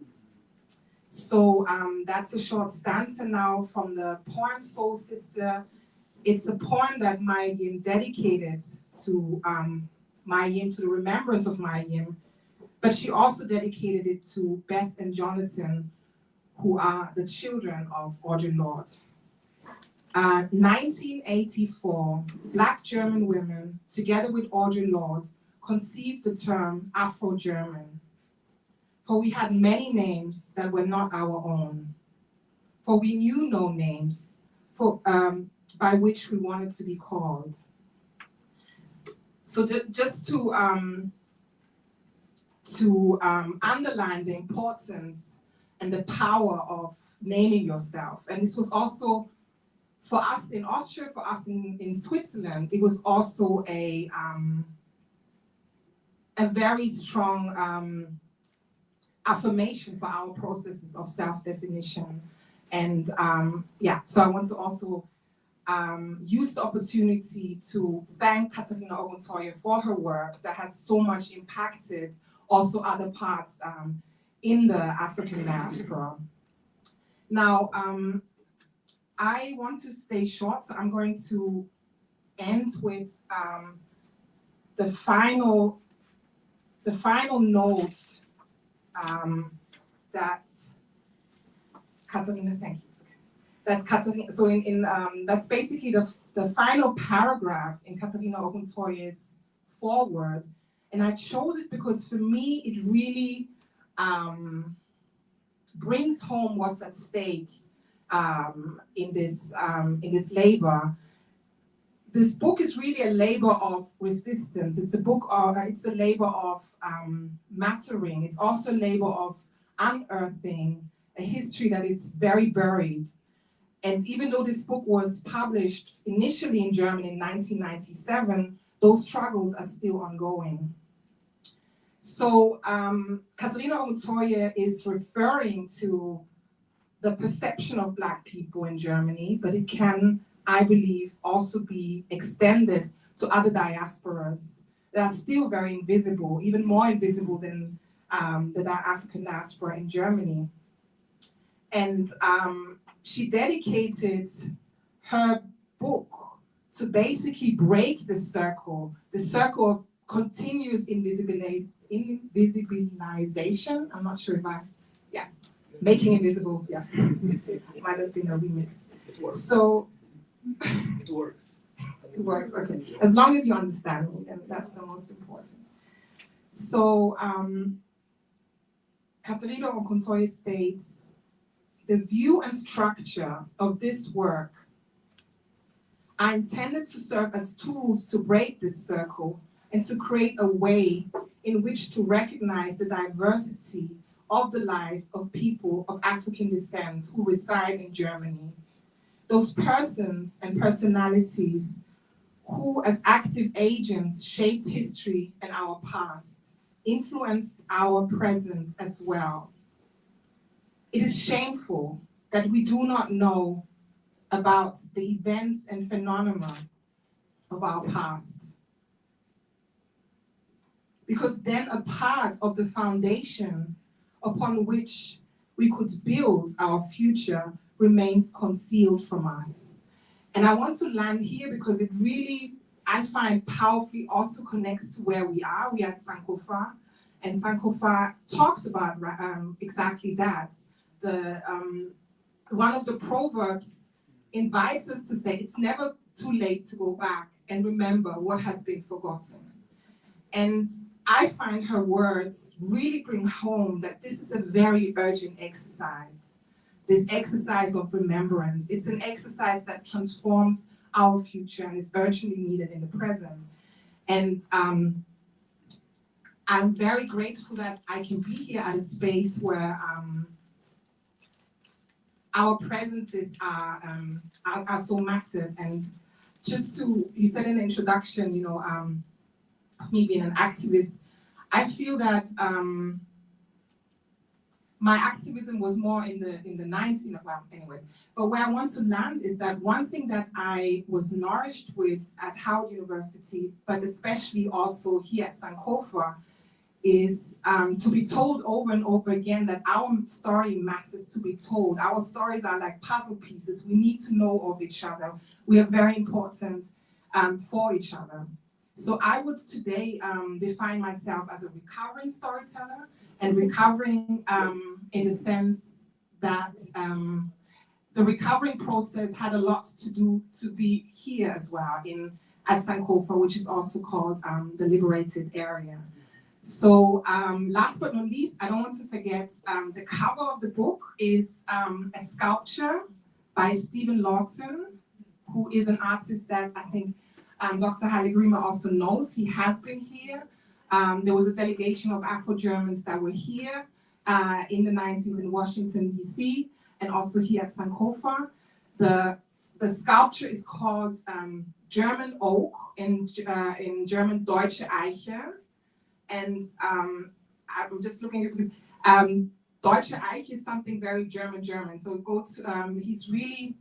So that's a short stanza now from the poem Soul Sister. It's a poem that Maya Yim dedicated to Maya Yim, to the remembrance of Maya Yim, but she also dedicated it to Beth and Jonathan, who are the children of Audre Lorde. 1984, Black German women, together with Audre Lorde, conceived the term Afro German. For we had many names that were not our own. For we knew no names by which we wanted to be called. So just to underline the importance and the power of naming yourself. And this was also, for us in Austria, for us in Switzerland, it was also a very strong affirmation for our processes of self-definition. And yeah, so I want to also use the opportunity to thank Katharina Oguntoye for her work that has so much impacted also other parts in the African diaspora. Now, I want to stay short, so I'm going to end with the final note that Katharina, thank you. That's Katharina. So that's basically the final paragraph in Katharina Oguntoye's foreword, and I chose it because for me it really brings home what's at stake in this labor. This book is really a labor of resistance. It's a labor of mattering. It's also a labor of unearthing a history that is very buried. And even though this book was published initially in Germany in 1997, those struggles are still ongoing. So Katharina Oguntoye is referring to the perception of Black people in Germany, but it can, I believe, also be extended to other diasporas that are still very invisible, even more invisible than the African diaspora in Germany. And she dedicated her book to basically break the circle of continuous invisibilization. I'm not sure if making invisible, might have been a remix.
It works.
So
It works.
it works, okay. As long as you understand me, then that's the most important. So Katerina Okontoye states, the view and structure of this work are intended to serve as tools to break this circle and to create a way in which to recognize the diversity of the lives of people of African descent who reside in Germany. Those persons and personalities who, as active agents, shaped history and our past, influenced our present as well. It is shameful that we do not know about the events and phenomena of our past, because then a part of the foundation upon which we could build our future remains concealed from us. And I want to land here because it really, I find, powerfully also connects to where we are. We are at Sankofa, and Sankofa talks about exactly that. One of the proverbs invites us to say it's never too late to go back and remember what has been forgotten. And I find her words really bring home that this is a very urgent exercise, this exercise of remembrance. It's an exercise that transforms our future and is urgently needed in the present. And I'm very grateful that I can be here at a space where our presences are so massive. And just to, you said in the introduction, you know, of me being an activist, I feel that my activism was more in the 90s, well, anyway. But where I want to land is that one thing that I was nourished with at Howard University, but especially also here at Sankofa, is to be told over and over again that our story matters to be told. Our stories are like puzzle pieces. We need to know of each other. We are very important for each other. So I would today define myself as a recovering storyteller, and recovering in the sense that the recovering process had a lot to do to be here as well at Sankofa, which is also called the liberated area. So last but not least, I don't want to forget the cover of the book is a sculpture by Stephen Lawson, who is an artist that I think Dr. Haile Grima also knows. He has been here. There was a delegation of Afro Germans that were here in the 90s in Washington, DC, and also here at Sankofa. The sculpture is called German Oak, in German Deutsche Eiche. And I'm just looking at it because Deutsche Eiche is something very German. So it goes to, he's really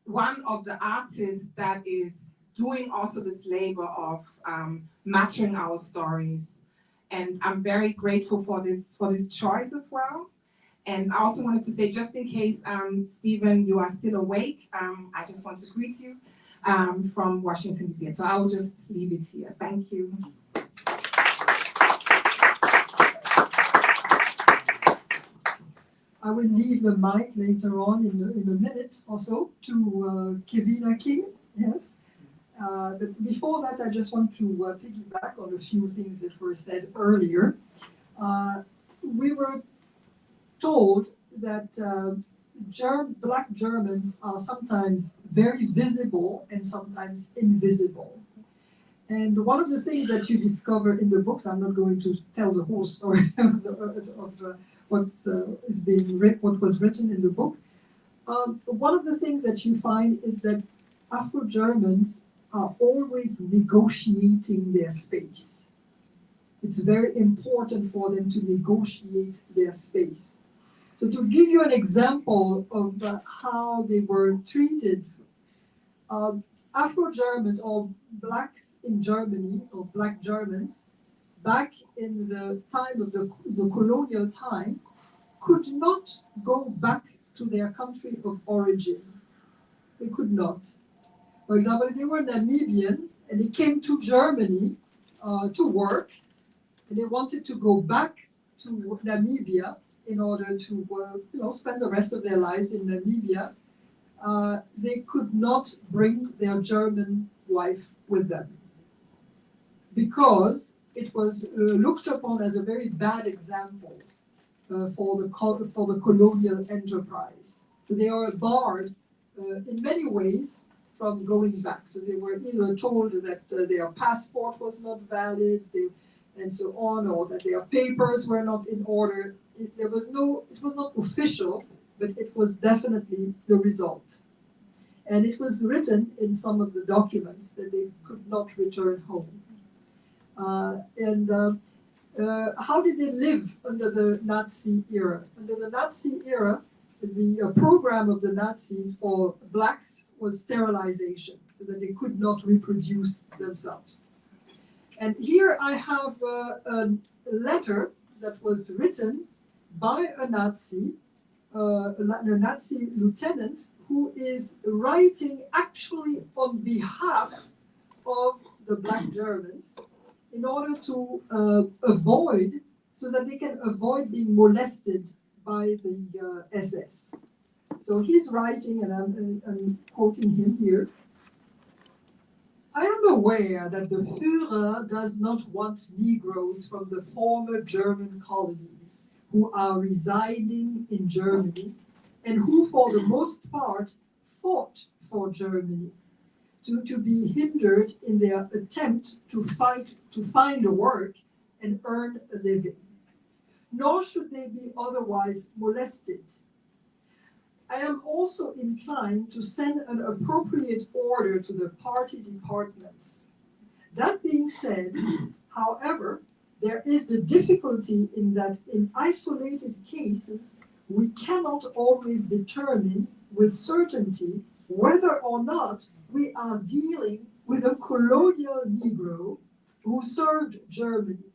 one of the artists that is doing also this labor of mattering our stories. And I'm very grateful for this choice as well. And I also wanted to say, just in case, Stephen, you are still awake, I just want to greet you from Washington, D.C. So I will just leave it here. Thank you.
I will leave the mic later on in a minute or so to Kevina King, yes. But before that, I just want to piggyback on a few things that were said earlier. We were told that Black Germans are sometimes very visible and sometimes invisible. And one of the things that you discover in the books, I'm not going to tell the whole story of what was written in the book. One of the things that you find is that Afro-Germans are always negotiating their space. It's very important for them to negotiate their space. So to give you an example of how they were treated, Afro-Germans or blacks in Germany, or Black Germans, back in the time of the colonial time, could not go back to their country of origin. They could not. For example, if they were Namibian and they came to Germany to work, and they wanted to go back to Namibia in order to spend the rest of their lives in Namibia, they could not bring their German wife with them because it was looked upon as a very bad example for the colonial enterprise. So they are barred in many ways from going back. So they were either told that their passport was not valid, and so on, or that their papers were not in order. It was not official, but it was definitely the result. And it was written in some of the documents that they could not return home. How did they live under the Nazi era? Under the Nazi era, the program of the Nazis for blacks was sterilization, so that they could not reproduce themselves. And here I have a letter that was written by a Nazi lieutenant who is writing actually on behalf of the black Germans in order to avoid, so that they can avoid being molested by the SS. So he's writing, and I'm quoting him here. I am aware that the Führer does not want Negroes from the former German colonies who are residing in Germany and who, for the most part, fought for Germany to be hindered in their attempt to find a work and earn a living. Nor should they be otherwise molested. I am also inclined to send an appropriate order to the party departments. That being said, however, there is the difficulty in that in isolated cases, we cannot always determine with certainty whether or not we are dealing with a colonial Negro who served Germany.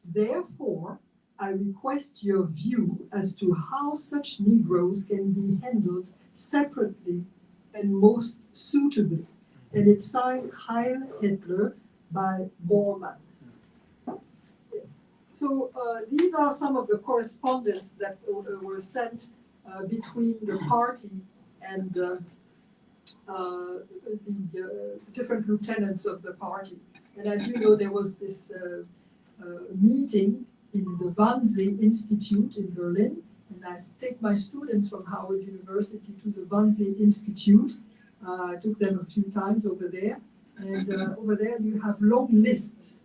Therefore, I request your view as to how such Negroes can be handled separately and most suitably. And it's signed Heil Hitler by Bormann. Yes. So these are some of the correspondence that were sent between the party and the different lieutenants of the party. And as you know, there was this meeting in the Wannsee Institute in Berlin, and I take my students from Howard University to the Wannsee Institute. I took them a few times over there, and over there you have long lists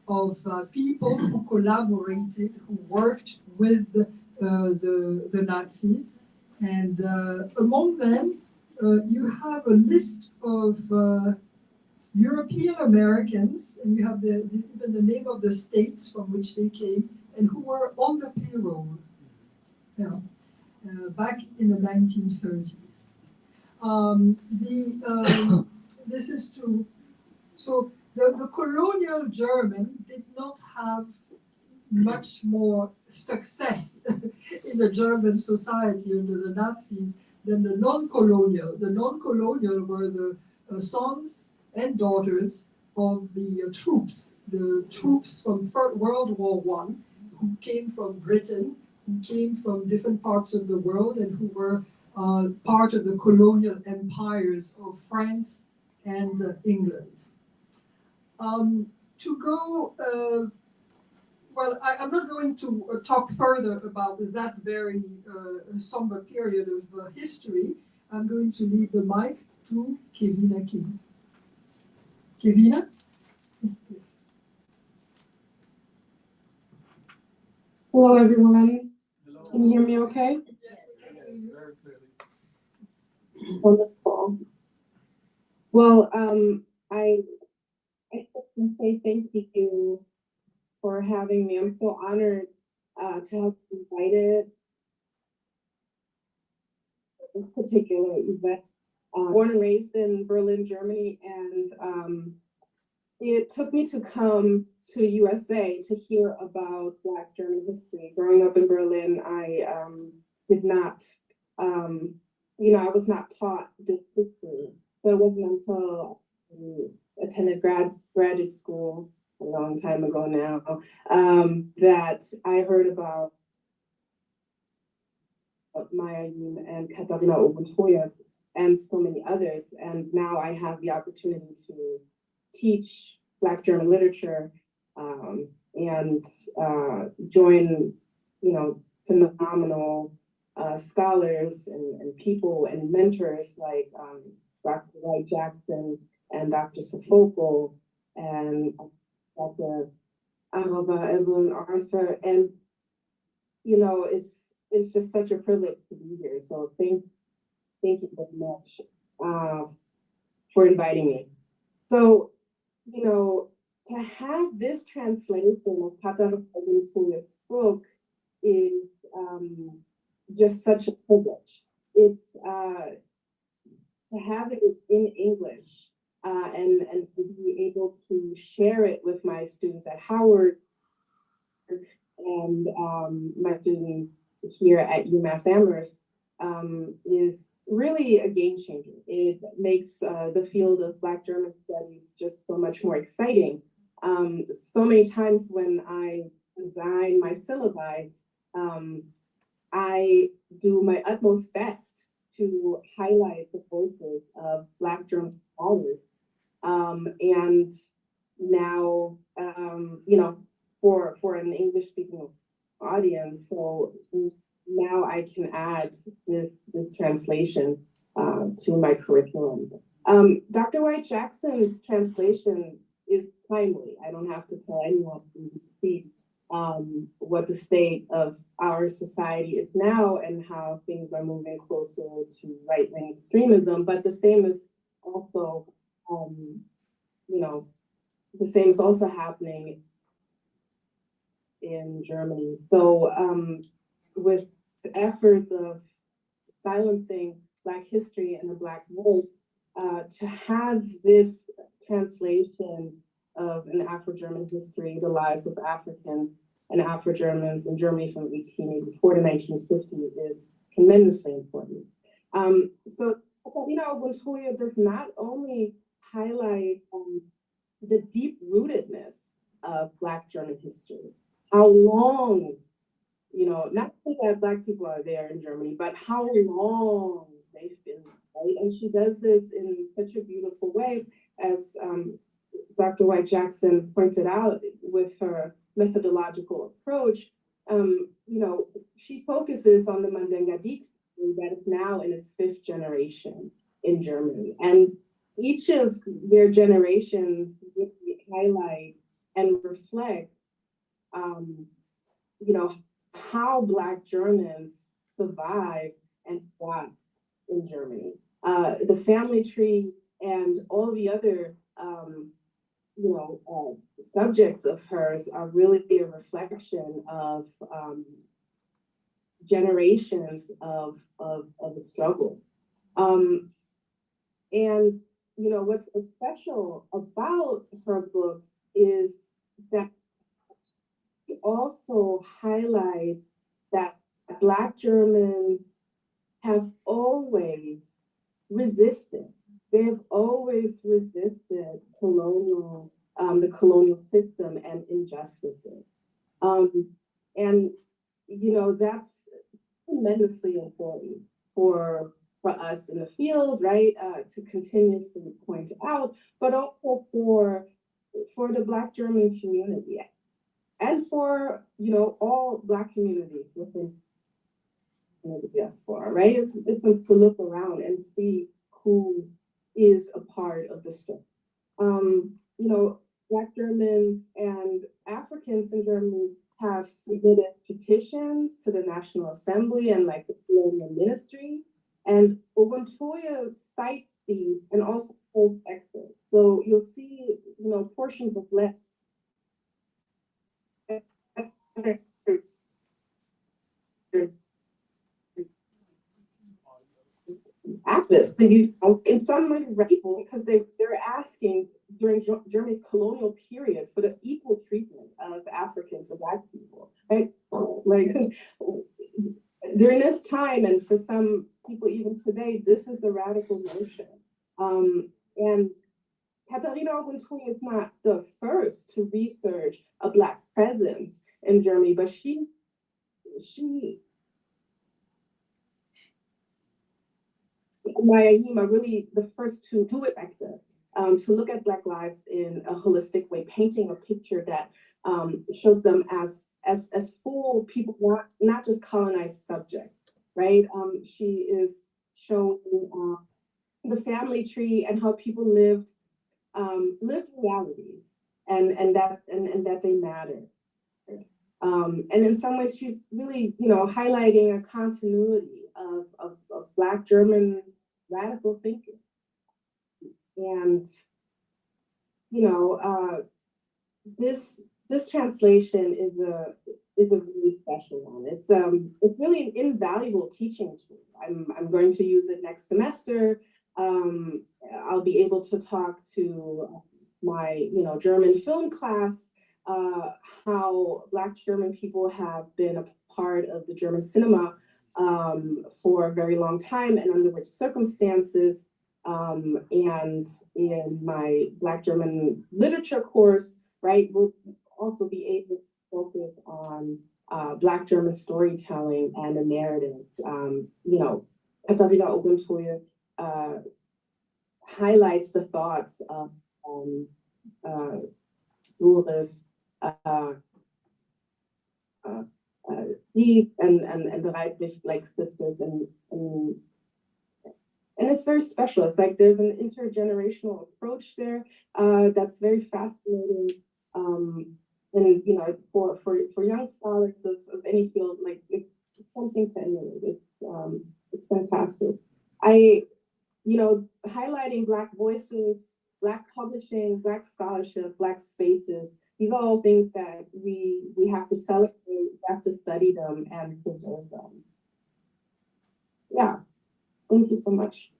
of people who collaborated, who worked with the Nazis, and among them you have a list of European Americans, and you have even the name of the states from which they came and who were on the payroll back in the 1930s. This is true. So the colonial German did not have much more success in the German society under the Nazis than the non-colonial. The non-colonial were the sons and daughters of the troops from World War I, who came from Britain, who came from different parts of the world, and who were part of the colonial empires of France and England. I'm not going to talk further about that very somber period of history. I'm going to leave the mic to Kevina King. Kevina? Yes.
Hello, everyone.
Hello.
Can you hear me okay?
Yes, we can hear you.
Very clearly.
Wonderful. Well, I just want to say thank you for having me. I'm so honored to have been invited to this particular event. Born and raised in Berlin, Germany, and it took me to come to the USA to hear about Black German history. Growing up in Berlin, I did not, I was not taught this history. So it wasn't until I attended graduate school a long time ago now that I heard about Maya Yim and Katharina Oguntoya and so many others. And now I have the opportunity to teach Black German literature and join, phenomenal scholars and people and mentors like Dr. Wright Jackson and Dr. Sofoco and Dr. Araba Evelyn Arthur. And, it's just such a privilege to be here. So thank you very much for inviting me. So, to have this translation of Katharina Oguntoya's book is just such a privilege. It's to have it in English and to be able to share it with my students at Howard and my students here at UMass Amherst is really a game changer. It makes the field of Black German studies just so much more exciting. So many times when I design my syllabi, I do my utmost best to highlight the voices of Black German scholars. And now, for an English speaking audience, so now I can add this translation to my curriculum. Dr. White Jackson's translation is timely. I don't have to tell anyone to see what the state of our society is now and how things are moving closer to right-wing extremism. But the same is also, happening in Germany. So with the efforts of silencing Black history and the Black voice, to have this translation of an Afro German history, the lives of Africans and Afro Germans in Germany from 1884 to 1950 is tremendously important. So Katharina Oguntoya does not only highlight the deep rootedness of Black German history, how long, not that Black people are there in Germany, but how long they've been, right? And she does this in such a beautiful way, as Dr. White Jackson pointed out with her methodological approach. She focuses on the Mandinga that is now in its 5th generation in Germany. And each of their generations really highlight and reflect, how Black Germans survived and fought in Germany. The family tree and all the other, subjects of hers are really a reflection of generations of the struggle. And what's special about her book is that it also highlights that Black Germans have always resisted. They've always resisted the colonial system and injustices. And that's tremendously important for us in the field, right? To continuously point out, but also for the Black German community and for all Black communities within the diaspora, right? It's to look around and see who is a part of the story. Black Germans and Africans in Germany have submitted petitions to the National Assembly and the colonial ministry. And Oguntoya cites these and also pulls excerpts. So you'll see, portions of letters activists. In some way, rightful, because they're asking during Germany's colonial period for the equal treatment of Africans and Black people, right? Like during this time, and for some people even today, this is a radical notion. And Katharina Oguntoye is not the first to research a Black presence in Germany, but she Mayayim are really the first to do it like that, to look at Black lives in a holistic way, painting a picture that shows them as full people, not just colonized subjects, right? She is showing the family tree and how people lived realities, and that they matter. And in some ways, she's really, highlighting a continuity of Black German radical thinking. And, this translation is a really special one. It's really an invaluable teaching tool. I'm going to use it next semester. I'll be able to talk to my, German film class, how Black German people have been a part of the German cinema for a very long time, and under which circumstances. And in my Black German literature course, right, we'll also be able to focus on Black German storytelling and the narratives. Katharina Oguntoye highlights the thoughts of rulers Eve and the Reitlich like sisters, and it's very special. It's like there's an intergenerational approach there that's very fascinating. And for young scholars of any field, like it's something to emulate. It's fantastic. Highlighting Black voices, Black publishing, Black scholarship, Black spaces. These are all things that we have to celebrate, we have to study them and preserve them. Yeah, thank you so much.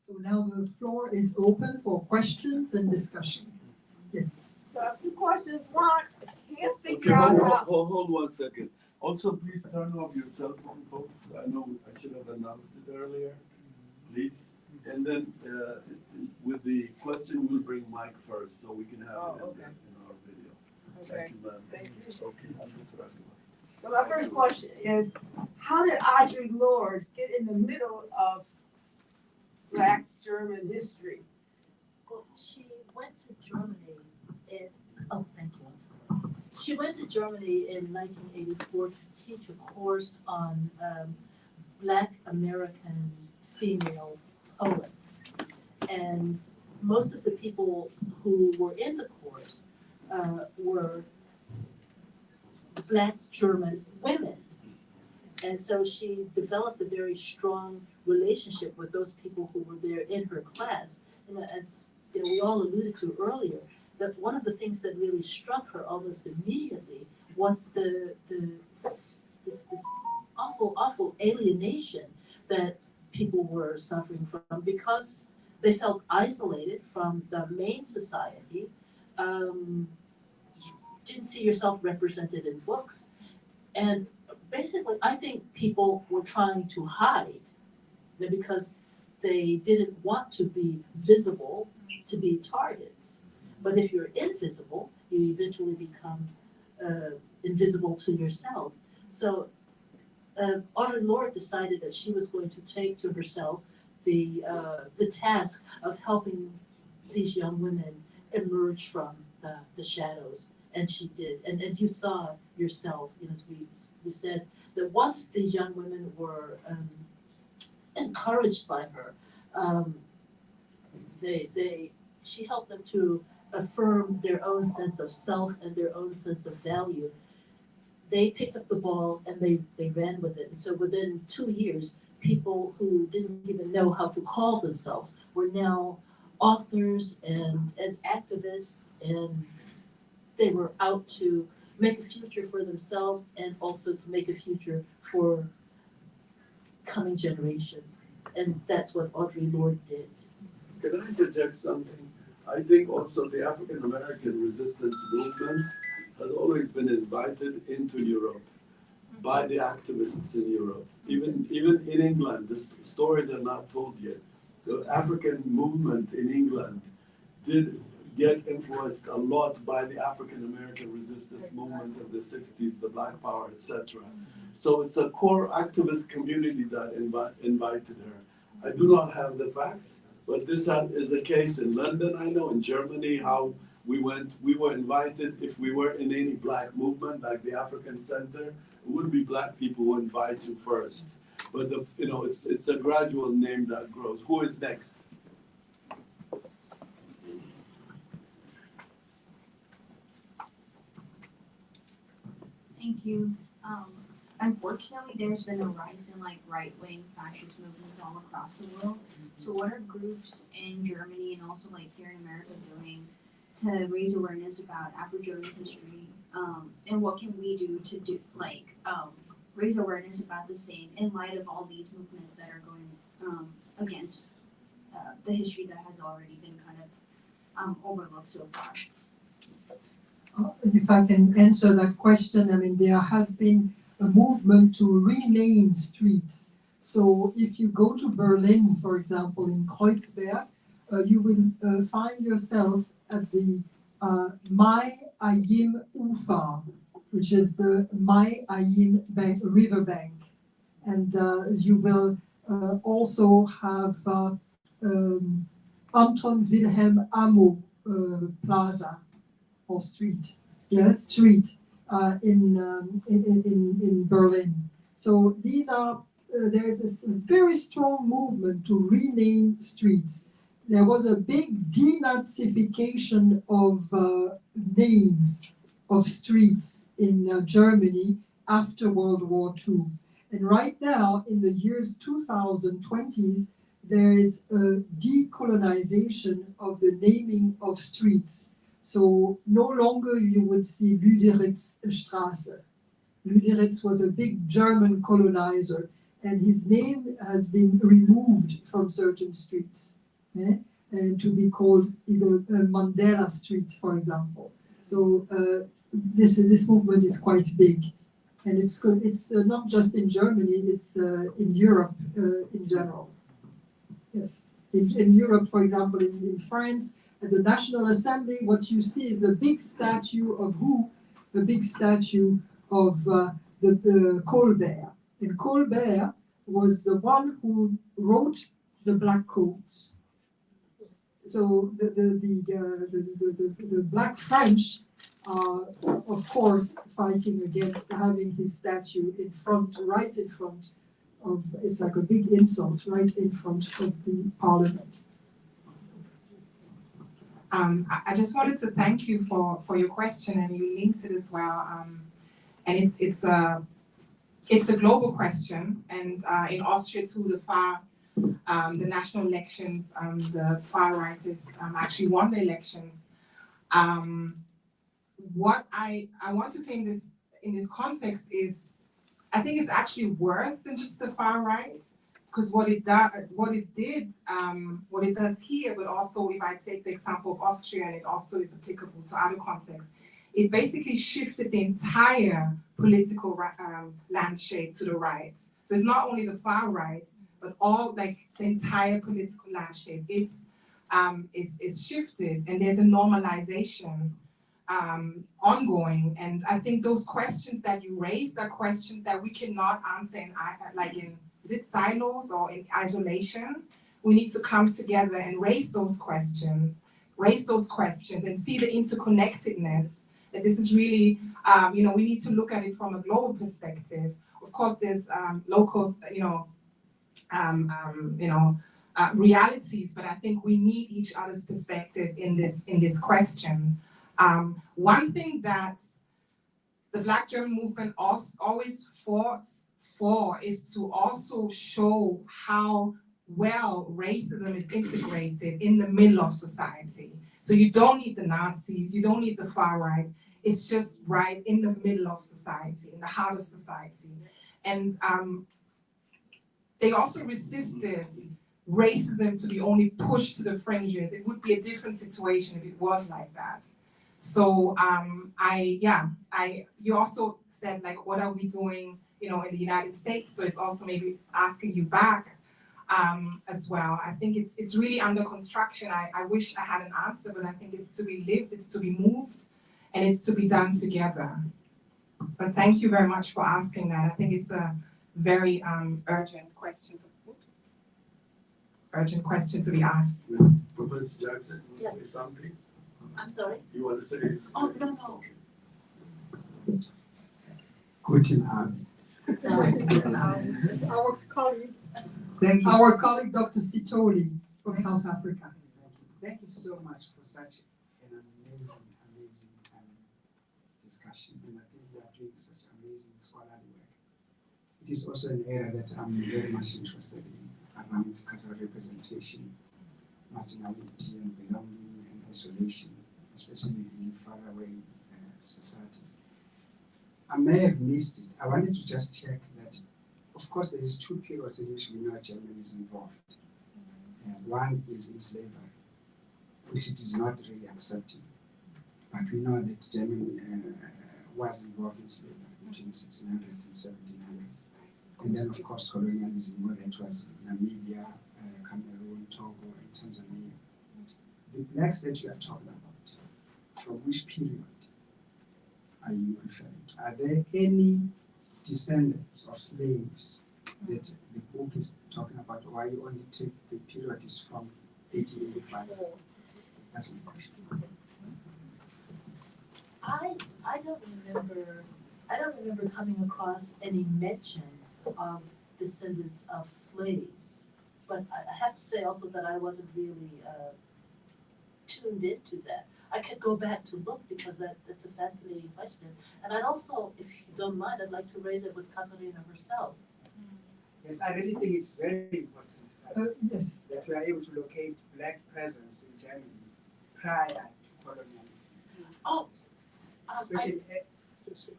So now the floor is open for questions and discussion. Yes.
So I have two questions. One, I can't
Okay,
figure out how.
hold 1 second. Also, please turn off your cell phone, folks. I know I should have announced it earlier. Please. And then with the question, we'll bring Mike first so we can have it in our video.
Okay.
Thank you, ma'am.
Thank you.
Okay, I'm just wrapping up.
So my first question is, how did Audre Lorde get in the middle of Black German history?
Well, she went to Germany thank you, I'm sorry. She went to Germany in 1984 to teach a course on Black American female poets. And most of the people who were in the course were Black German women. And so she developed a very strong relationship with those people who were there in her class. And as we all alluded to earlier, that one of the things that really struck her almost immediately was this awful alienation that people were suffering from because they felt isolated from the main society. You didn't see yourself represented in books. And basically, I think people were trying to hide because they didn't want to be visible, to be targets. But if you're invisible, you eventually become invisible to yourself. So Audre Lorde decided that she was going to take to herself the task of helping these young women emerge from the shadows. And she did. And you saw yourself, as we said, that once these young women were encouraged by her, she helped them to affirm their own sense of self and their own sense of value. They picked up the ball and they ran with it. And so within 2 years, people who didn't even know how to call themselves were now authors and activists, and they were out to make a future for themselves and also to make a future for coming generations. And that's what Audre Lorde did.
Can I interject something? I think also the African American resistance movement has always been invited into Europe by the activists in Europe. Even in England, the stories are not told yet. The African movement in England did get influenced a lot by the African American resistance movement of the 60s, the Black Power, etc. So it's a core activist community that invited her. I do not have the facts, but this is a case in London, I know, in Germany, how we were invited. If we were in any black movement, like the African Center, it would be black people who invite you first. But it's a gradual name that grows. Who is next?
Thank you. Unfortunately, there's been a rise in like right-wing fascist movements all across the world. So what are groups in Germany and also like here in America doing to raise awareness about Afro German history? And what can we do to raise awareness about the same in light of all these movements that are going against the history that has already been kind of overlooked so far?
If I can answer that question, I mean, there has been a movement to rename streets. So if you go to Berlin, for example, in Kreuzberg, you will find yourself at the Mai Ayim Ufer, which is the Mai Ayim riverbank. And you will also have Anton Wilhelm Amo Plaza or street, yes, street in Berlin. So these are there is a very strong movement to rename streets. There was a big denazification of names of streets in Germany after World War II. And right now, in the years 2020s, there is a decolonization of the naming of streets. So no longer you would see Lüderitzstraße. Lüderitz was a big German colonizer, and his name has been removed from certain streets, and to be called either Mandela Street, for example. So this movement is quite big, and it's good. It's not just in Germany; it's in Europe in general. Yes, in Europe, for example, in France. At the National Assembly, what you see is a big statue of who? The big statue of the Colbert. And Colbert was the one who wrote the Black Codes. So the Black French are, of course, fighting against having his statue in front, right in front of, it's like a big insult, right in front of the Parliament.
I just wanted to thank you for your question, and you linked it as well. And it's a global question, and in Austria too, the national elections, the far rightists actually won the elections. What I want to say in this context is, I think it's actually worse than just the far right. Because what it does here, but also if I take the example of Austria, and it also is applicable to other contexts, it basically shifted the entire political landscape to the right. So it's not only the far right, but all like the entire political landscape is shifted, and there's a normalization ongoing. And I think those questions that you raised are questions that we cannot answer in is it silos or in isolation? We need to come together and raise those questions and see the interconnectedness. That this is really, we need to look at it from a global perspective. Of course, there's local, realities, but I think we need each other's perspective in this question. One thing that the Black German movement always fought for is to also show how well racism is integrated in the middle of society. So you don't need the Nazis, you don't need the far right. It's just right in the middle of society, in the heart of society. And they also resisted racism to be only pushed to the fringes. It would be a different situation if it was like that. So you also said like, what are we doing, in the United States? So it's also maybe asking you back as well. I think it's really under construction. I wish I had an answer, but I think it's to be lived, it's to be moved, and it's to be done together. But thank you very much for asking that. I think it's a very urgent question to be asked.
Professor Jackson, you want to say something?
I'm sorry?
You want to say?
Oh, no.
Guten Abend.
It's our colleague,
Thank you.
our colleague Dr. Sitoli from South Africa.
Thank you so much for such an amazing discussion. And I think you are doing such amazing scholarly work. It is also an area that I'm very much interested in around cultural representation, marginality and belonging and isolation, especially in faraway societies. I may have missed it. I wanted to just check that, of course, there is two periods in which we know Germany is involved. One is in slavery, which it is not really accepting. But we know that Germany was involved in slavery between 1600 and 1700. And then, of course, colonialism, whether it was Namibia, Cameroon, Togo, and Tanzania. The blacks that you are talking about, from which period are you referring to? Are there any descendants of slaves that the book is talking about, or you only take the period is from 1885? That's my question.
I don't remember coming across any mention of descendants of slaves. But I have to say also that I wasn't really tuned into that. I could go back to look because that's a fascinating question. And I'd also, if you don't mind, I'd like to raise it with Katarina herself.
Yes, I really think it's very important
Yes.
that we are able to locate black presence in Germany prior to colonialism.
Oh,
Especially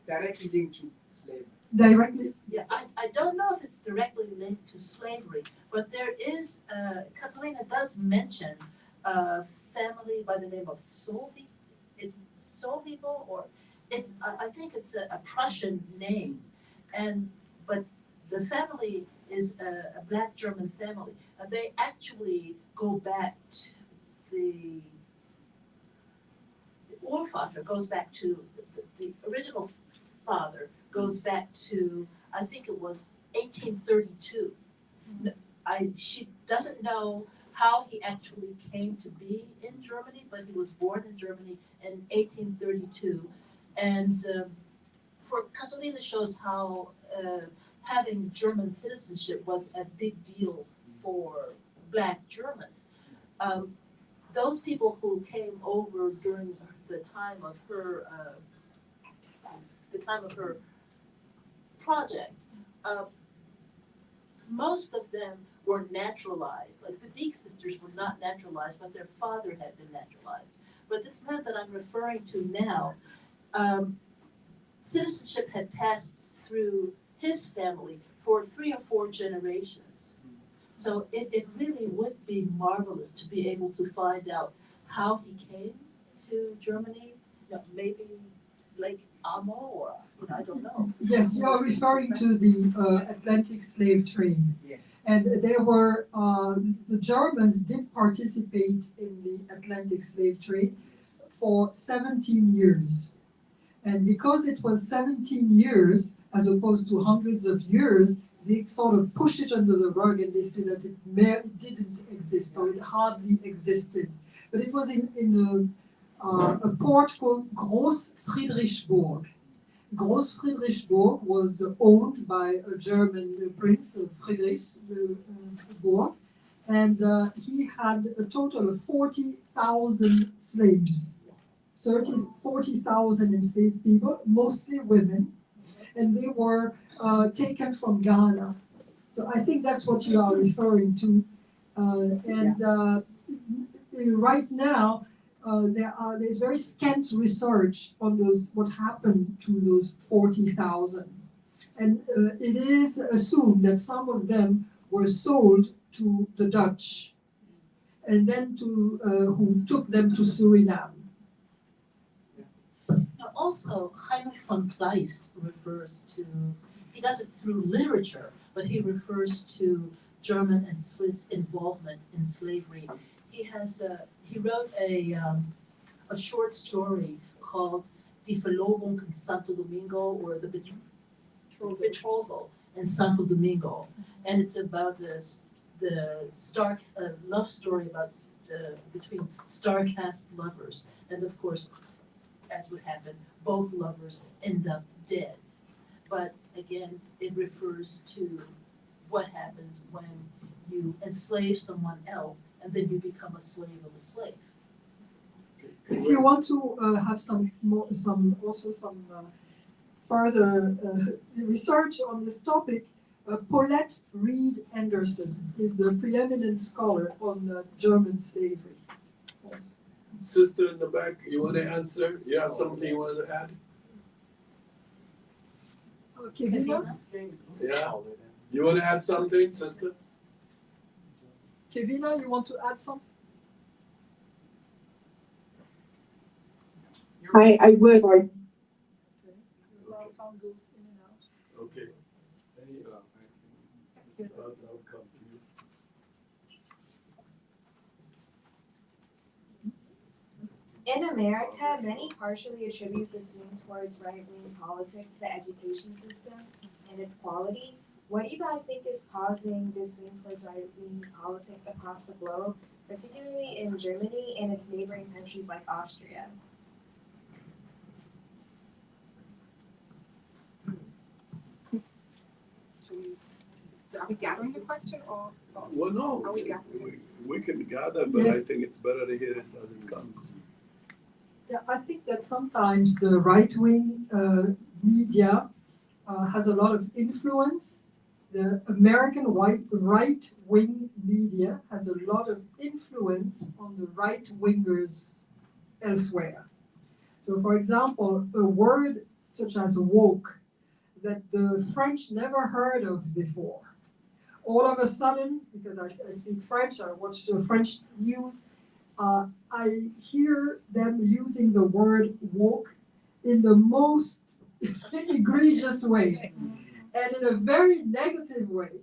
directly linked to slavery.
Directly.
yeah, I don't know if it's directly linked to slavery, but there is, Katarina does mention a family by the name of Solvi. It's Solvibo, or it's, I think it's a Prussian name. But the family is a black German family, and they actually go back to the Urvater goes back to the original father goes back to, I think it was 1832. She doesn't know how he actually came to be in Germany, but he was born in Germany in 1832. And for Katarina shows how having German citizenship was a big deal for black Germans. Those people who came over during the time of her project, most of them were naturalized. Like the Deek sisters were not naturalized, but their father had been naturalized. But this man that I'm referring to now, citizenship had passed through his family for 3 or 4 generations. So it really would be marvelous to be able to find out how he came to Germany, maybe like Amo, or I don't know.
Yes, you are referring to the Atlantic slave trade.
Yes.
And there were, the Germans did participate in the Atlantic slave trade for 17 years. And because it was 17 years, as opposed to hundreds of years, they sort of pushed it under the rug and they said that it didn't exist, or it hardly existed. But it was in a port called Groß Friedrichsburg. Groß Friedrichsburg was owned by a German prince, Friedrichsburg, and he had a total of 40,000 slaves. 40,000 enslaved people, mostly women, and they were taken from Ghana. So I think that's what you are referring to. Right now, there's very scant research on what happened to those 40,000. And it is assumed that some of them were sold to the Dutch and then to who took them to Suriname.
Now also, Heinrich von Kleist refers to, he does it through literature, but he refers to German and Swiss involvement in slavery. He wrote a short story called Die Verlobung in Santo Domingo, or the betrothal in Santo Domingo, and it's about the stark love story about between star-cast lovers, and of course, as would happen, both lovers end up dead. But again, it refers to what happens when you enslave someone else and then you become a slave of a slave.
If you want to have some further research on this topic, Paulette Reed Anderson is a preeminent scholar on German slavery.
Sister in the back, you want to answer? You have something you want to add?
Okay, Kevina?
Yeah? You want to add something, sister?
Kevina, you want to add something?
I would.
Okay. Sound goes in and out.
Okay. I'll come to you.
In America, many partially attribute the swing towards right-wing politics to the education system and its quality. What do you guys think is causing this swing towards right-wing politics across the globe, particularly in Germany and its neighboring countries like Austria?
Are we gathering the question or?
Well, no,
Are we gathering?
we can gather, but I
Yes.
think it's better to hear it as it comes.
Yeah, I think that sometimes the right-wing media has a lot of influence. The American right-wing media has a lot of influence on the right-wingers elsewhere. So, for example, a word such as woke that the French never heard of before. All of a sudden, because I speak French, I watch the French news, I hear them using the word woke in the most egregious way and in a very negative way.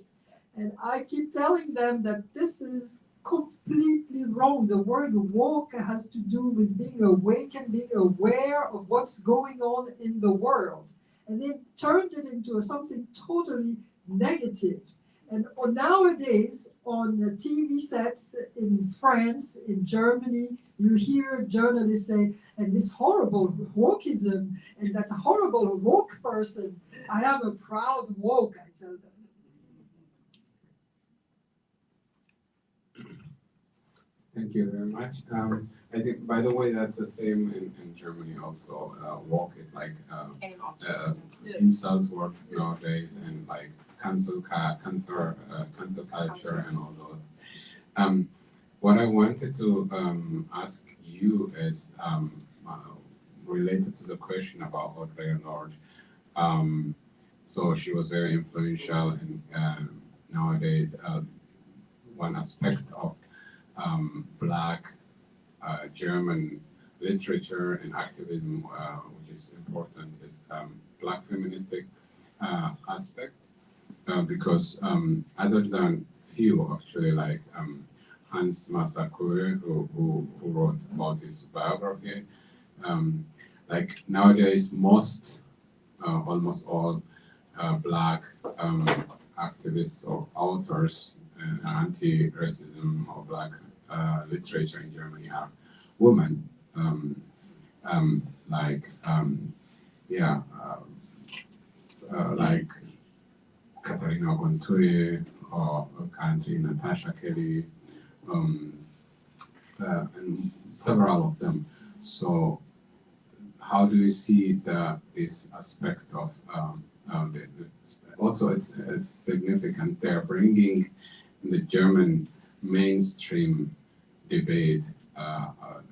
And I keep telling them that this is completely wrong. The word woke has to do with being awake and being aware of what's going on in the world. And they turned it into something totally negative. And nowadays, on the TV sets in France, in Germany, you hear journalists say, and this horrible wokeism, and that horrible woke person, I am a proud woke, I tell them.
Thank you very much. I think, by the way, that's the same in Germany also. Woke is like insult word nowadays, and like cancel culture and all those. What I wanted to ask you is related to the question about Audre Lorde. So she was very influential, and nowadays one aspect of Black German literature and activism, which is important, is Black feministic aspect, because other than few actually, like Hans Massaquoi, who wrote about his biography, like nowadays almost all Black activists or authors and anti-racism or Black literature in Germany are women, like Katharina von Thury or currently Natasha Kelly, and several of them. So, how do you see this aspect of also it's significant. They're bringing the German mainstream debate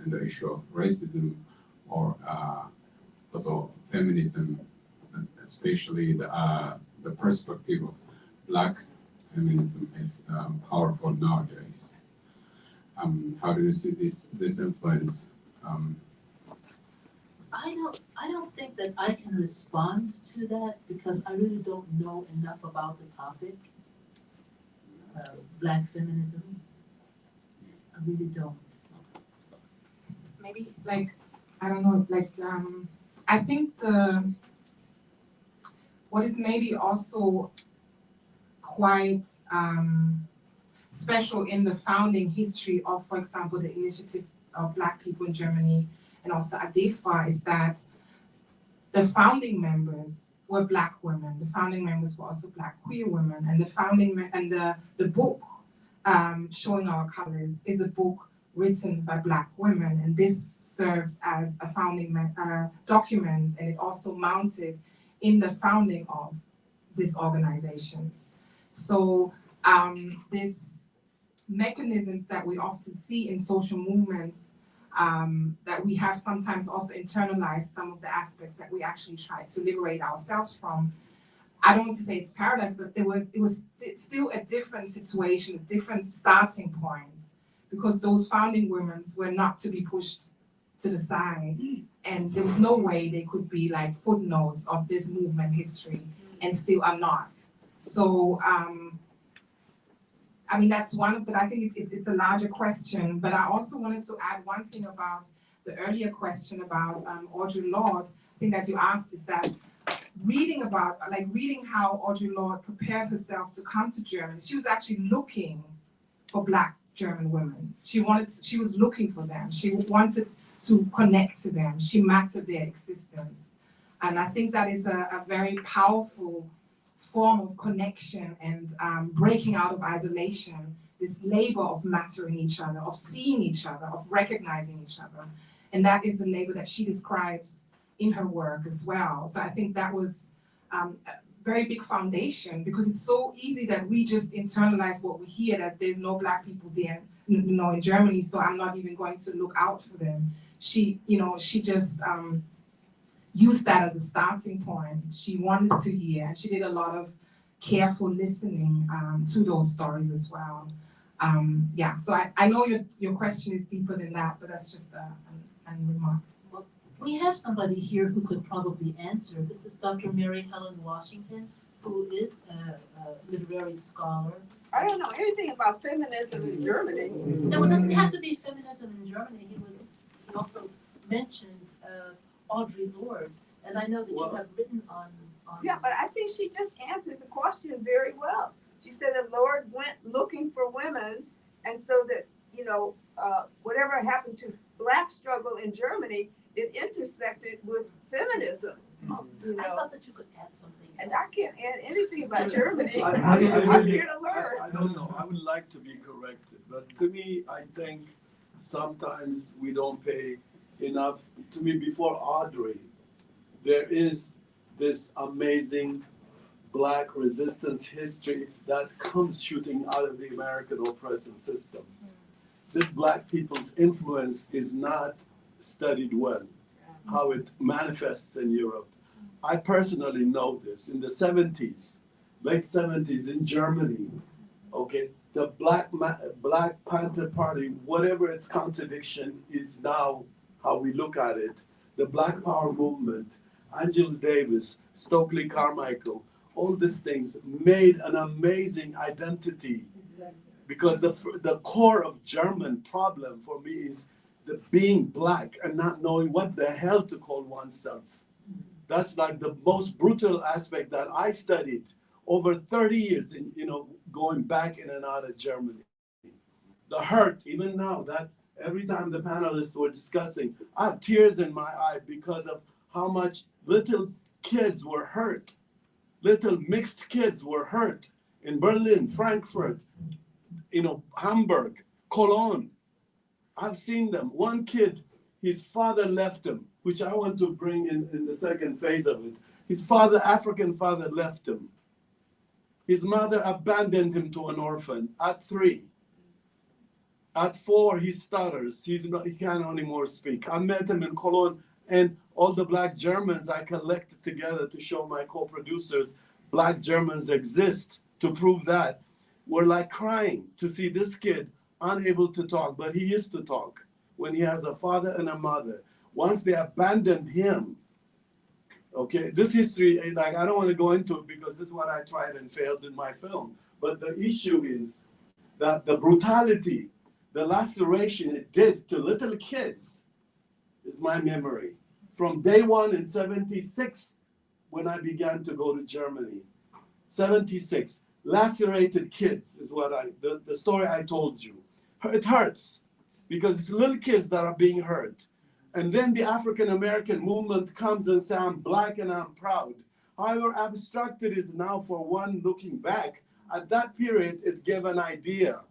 in the issue of racism or also feminism, especially the perspective of Black feminism is powerful nowadays. How do you see this influence?
I don't think that I can respond to that because I really don't know enough about the topic, Black feminism. I really don't.
Maybe like, I don't know, like, I think what is maybe also quite special in the founding history of, for example, the initiative of Black people in Germany and also ADEFA is that the founding members were Black women. The founding members were also Black queer women, and the book Showing Our Colors is a book written by Black women, and this served as a founding document, and it also mounted in the founding of these organizations. So these mechanisms that we often see in social movements, that we have sometimes also internalized some of the aspects that we actually try to liberate ourselves from. I don't want to say it's paradise, but it was still a different situation, a different starting point, because those founding women were not to be pushed to the side, and there was no way they could be like footnotes of this movement history, and still are not. So I mean, that's one, but I think it's a larger question. But I also wanted to add one thing about the earlier question about Audre Lorde. I think that you asked is that reading how Audre Lorde prepared herself to come to Germany, she was actually looking for Black German women. She was looking for them. She wanted to connect to them. She mattered their existence. And I think that is a very powerful form of connection and breaking out of isolation, this labor of mattering each other, of seeing each other, of recognizing each other. And that is the labor that she describes in her work as well. So I think that was a very big foundation, because it's so easy that we just internalize what we hear, that there's no Black people there, in Germany, so I'm not even going to look out for them. She just used that as a starting point. She wanted to hear, and she did a lot of careful listening to those stories as well. So I know your question is deeper than that, but that's just a remark.
Well, we have somebody here who could probably answer. This is Dr. Mary Helen Washington, who is a literary scholar.
I don't know anything about feminism in Germany.
No, it doesn't have to be feminism in Germany. He also mentioned Audre Lorde, and I know that you have written on.
Yeah, but I think she just answered the question very well. She said that Lorde went looking for women, and so that, whatever happened to Black struggle in Germany, it intersected with feminism.
I thought that you could add something.
And I can't add anything about Germany.
I'm
I'm here to learn.
I don't know. I would like to be corrected, but to me, I think sometimes we don't pay enough. To me, before Audrey, there is this amazing Black resistance history that comes shooting out of the American oppressive system. This Black people's influence is not studied well, how it manifests in Europe. I personally know this. In the 70s, late 70s in Germany, okay, the Black Panther Party, whatever its contradiction is now how we look at it, the Black Power movement, Angela Davis, Stokely Carmichael, all these things made an amazing identity, because the core of German problem for me is the being Black and not knowing what the hell to call oneself. That's like the most brutal aspect that I studied over 30 years in, going back in and out of Germany. The hurt, even now, that every time the panelists were discussing, I have tears in my eye because of how much little kids were hurt. Little mixed kids were hurt in Berlin, Frankfurt, Hamburg, Cologne. I've seen them. One kid, his father left him, which I want to bring in the second phase of it. His father, African father, left him. His mother abandoned him to an orphan at 3. At 4, he stutters. He can't anymore speak. I met him in Cologne, and all the black Germans I collected together to show my co-producers black Germans exist, to prove that, were like crying to see this kid unable to talk, but he used to talk when he has a father and a mother. Once they abandoned him, okay, this history, like I don't want to go into it because this is what I tried and failed in my film. But the issue is that the brutality, the laceration it did to little kids is my memory. From day one in 76, when I began to go to Germany, 76, lacerated kids is what the story I told you. It hurts because it's little kids that are being hurt. And then the African American movement comes and says, I'm black and I'm proud. However abstract it is now for one looking back, at that period, it gave an idea.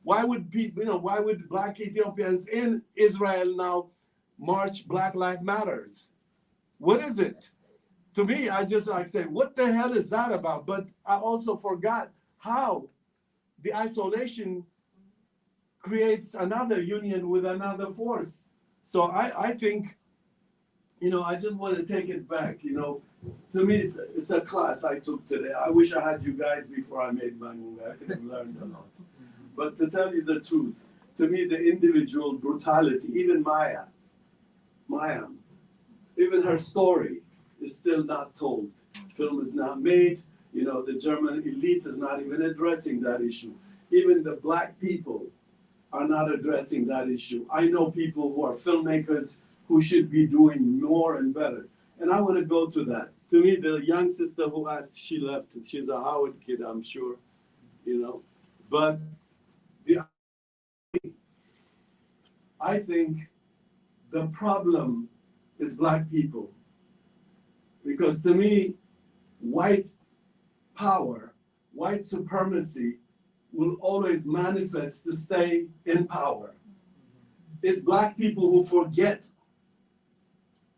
Why would people, why would black Ethiopians in Israel now march Black Lives Matters? What is it? To me, I just like say, what the hell is that about? But I also forgot how the isolation creates another union with another force. So I think, I just want to take it back. To me, it's a class I took today. I wish I had you guys before I made my movie. I could have learned a lot. But to tell you the truth, to me, the individual brutality, even Maya, even her story is still not told. Film is not made. The German elite is not even addressing that issue. Even the black people are not addressing that issue. I know people who are filmmakers who should be doing more and better. And I want to go to that. To me, the young sister who asked, she left. She's a Howard kid, I'm sure, But I think the problem is black people. Because to me, white power, white supremacy will always manifest to stay in power. It's black people who forget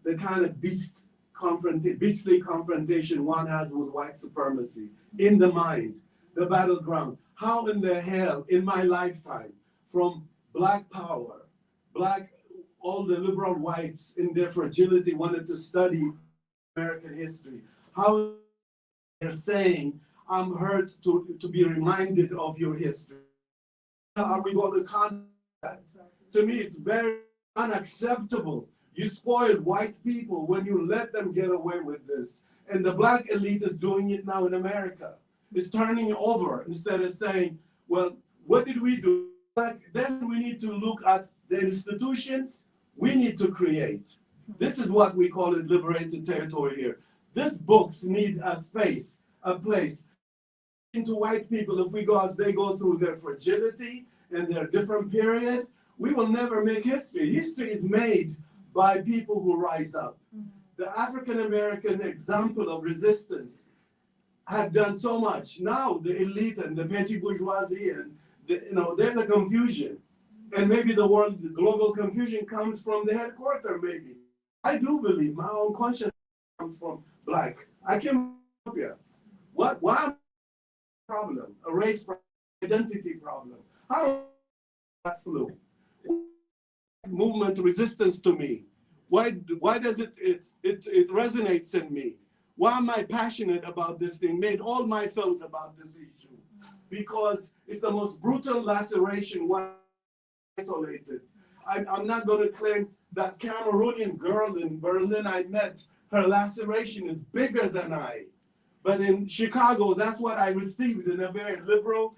the kind of beastly confrontation one has with white supremacy in the mind, the battleground. How in the hell, in my lifetime, from black power, all the liberal whites in their fragility wanted to study American history. How they're saying, I'm hurt to be reminded of your history. Are we going to contact that? To me, it's very unacceptable. You spoiled white people when you let them get away with this. And the black elite is doing it now in America. It's turning over instead of saying, well, what did we do? Then we need to look at the institutions we need to create. This is what we call it liberated territory here. These books need a space, a place. To white people, if we go as they go through their fragility and their different period, we will never make history. History is made by people who rise up. The African American example of resistance had done so much. Now the elite and the petty bourgeoisie and there's a confusion. And maybe the global confusion comes from the headquarters, maybe. I do believe my own consciousness comes from black. I came from Ethiopia. Why problem? A race problem, identity problem. How that flew? Movement resistance to me. Why does it resonates in me? Why am I passionate about this thing? Made all my films about this issue. Because it's the most brutal laceration, one isolated. I'm not going to claim that Cameroonian girl in Berlin I met, her laceration is bigger than I. But in Chicago, that's what I received in a very liberal.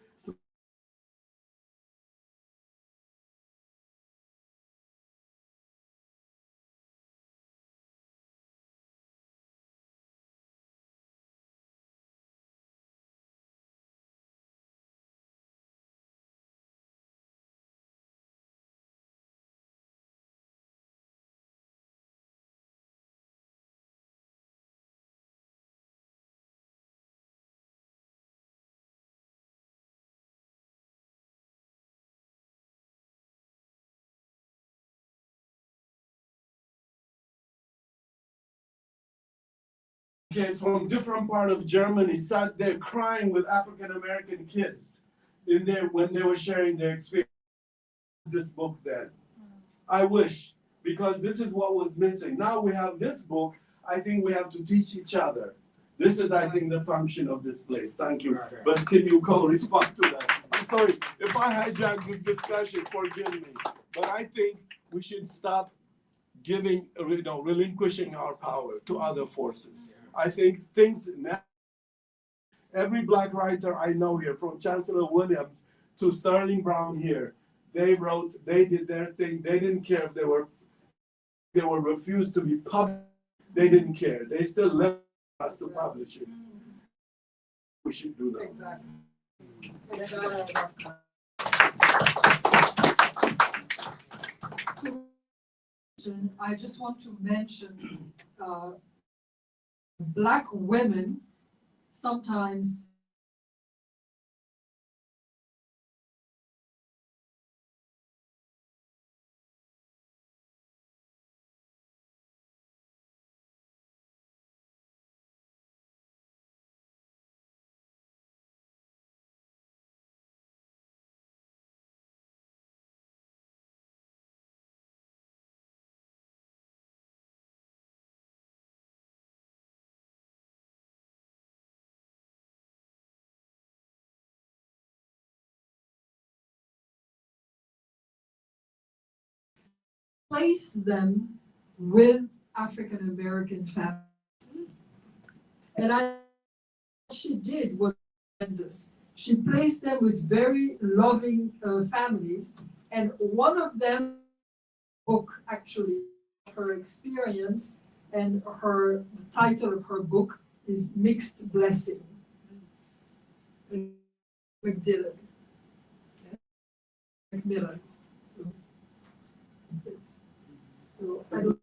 Okay, from different part of Germany sat there crying with African American kids when they were sharing their experience. this book then. I wish, because this is what was missing. Now we have this book. I think we have to teach each other. This is, I think, the function of this place. Thank you. But can you respond to that? I'm sorry if I hijacked this discussion. Forgive me. But I think we should stop giving, relinquishing our power to other forces. I think things now. Every Black writer I know here, from Chancellor Williams to Sterling Brown here, they wrote, they did their thing. They didn't care if they were refused to be published. They didn't care. They still left us to publish it. We should do that.
Exactly. I just want to mention Black women sometimes place them with African American families. And what she did was tremendous. She placed them with very loving families, and one of them book actually her experience, and the title of her book is Mixed Blessing. Macmillan. So I don't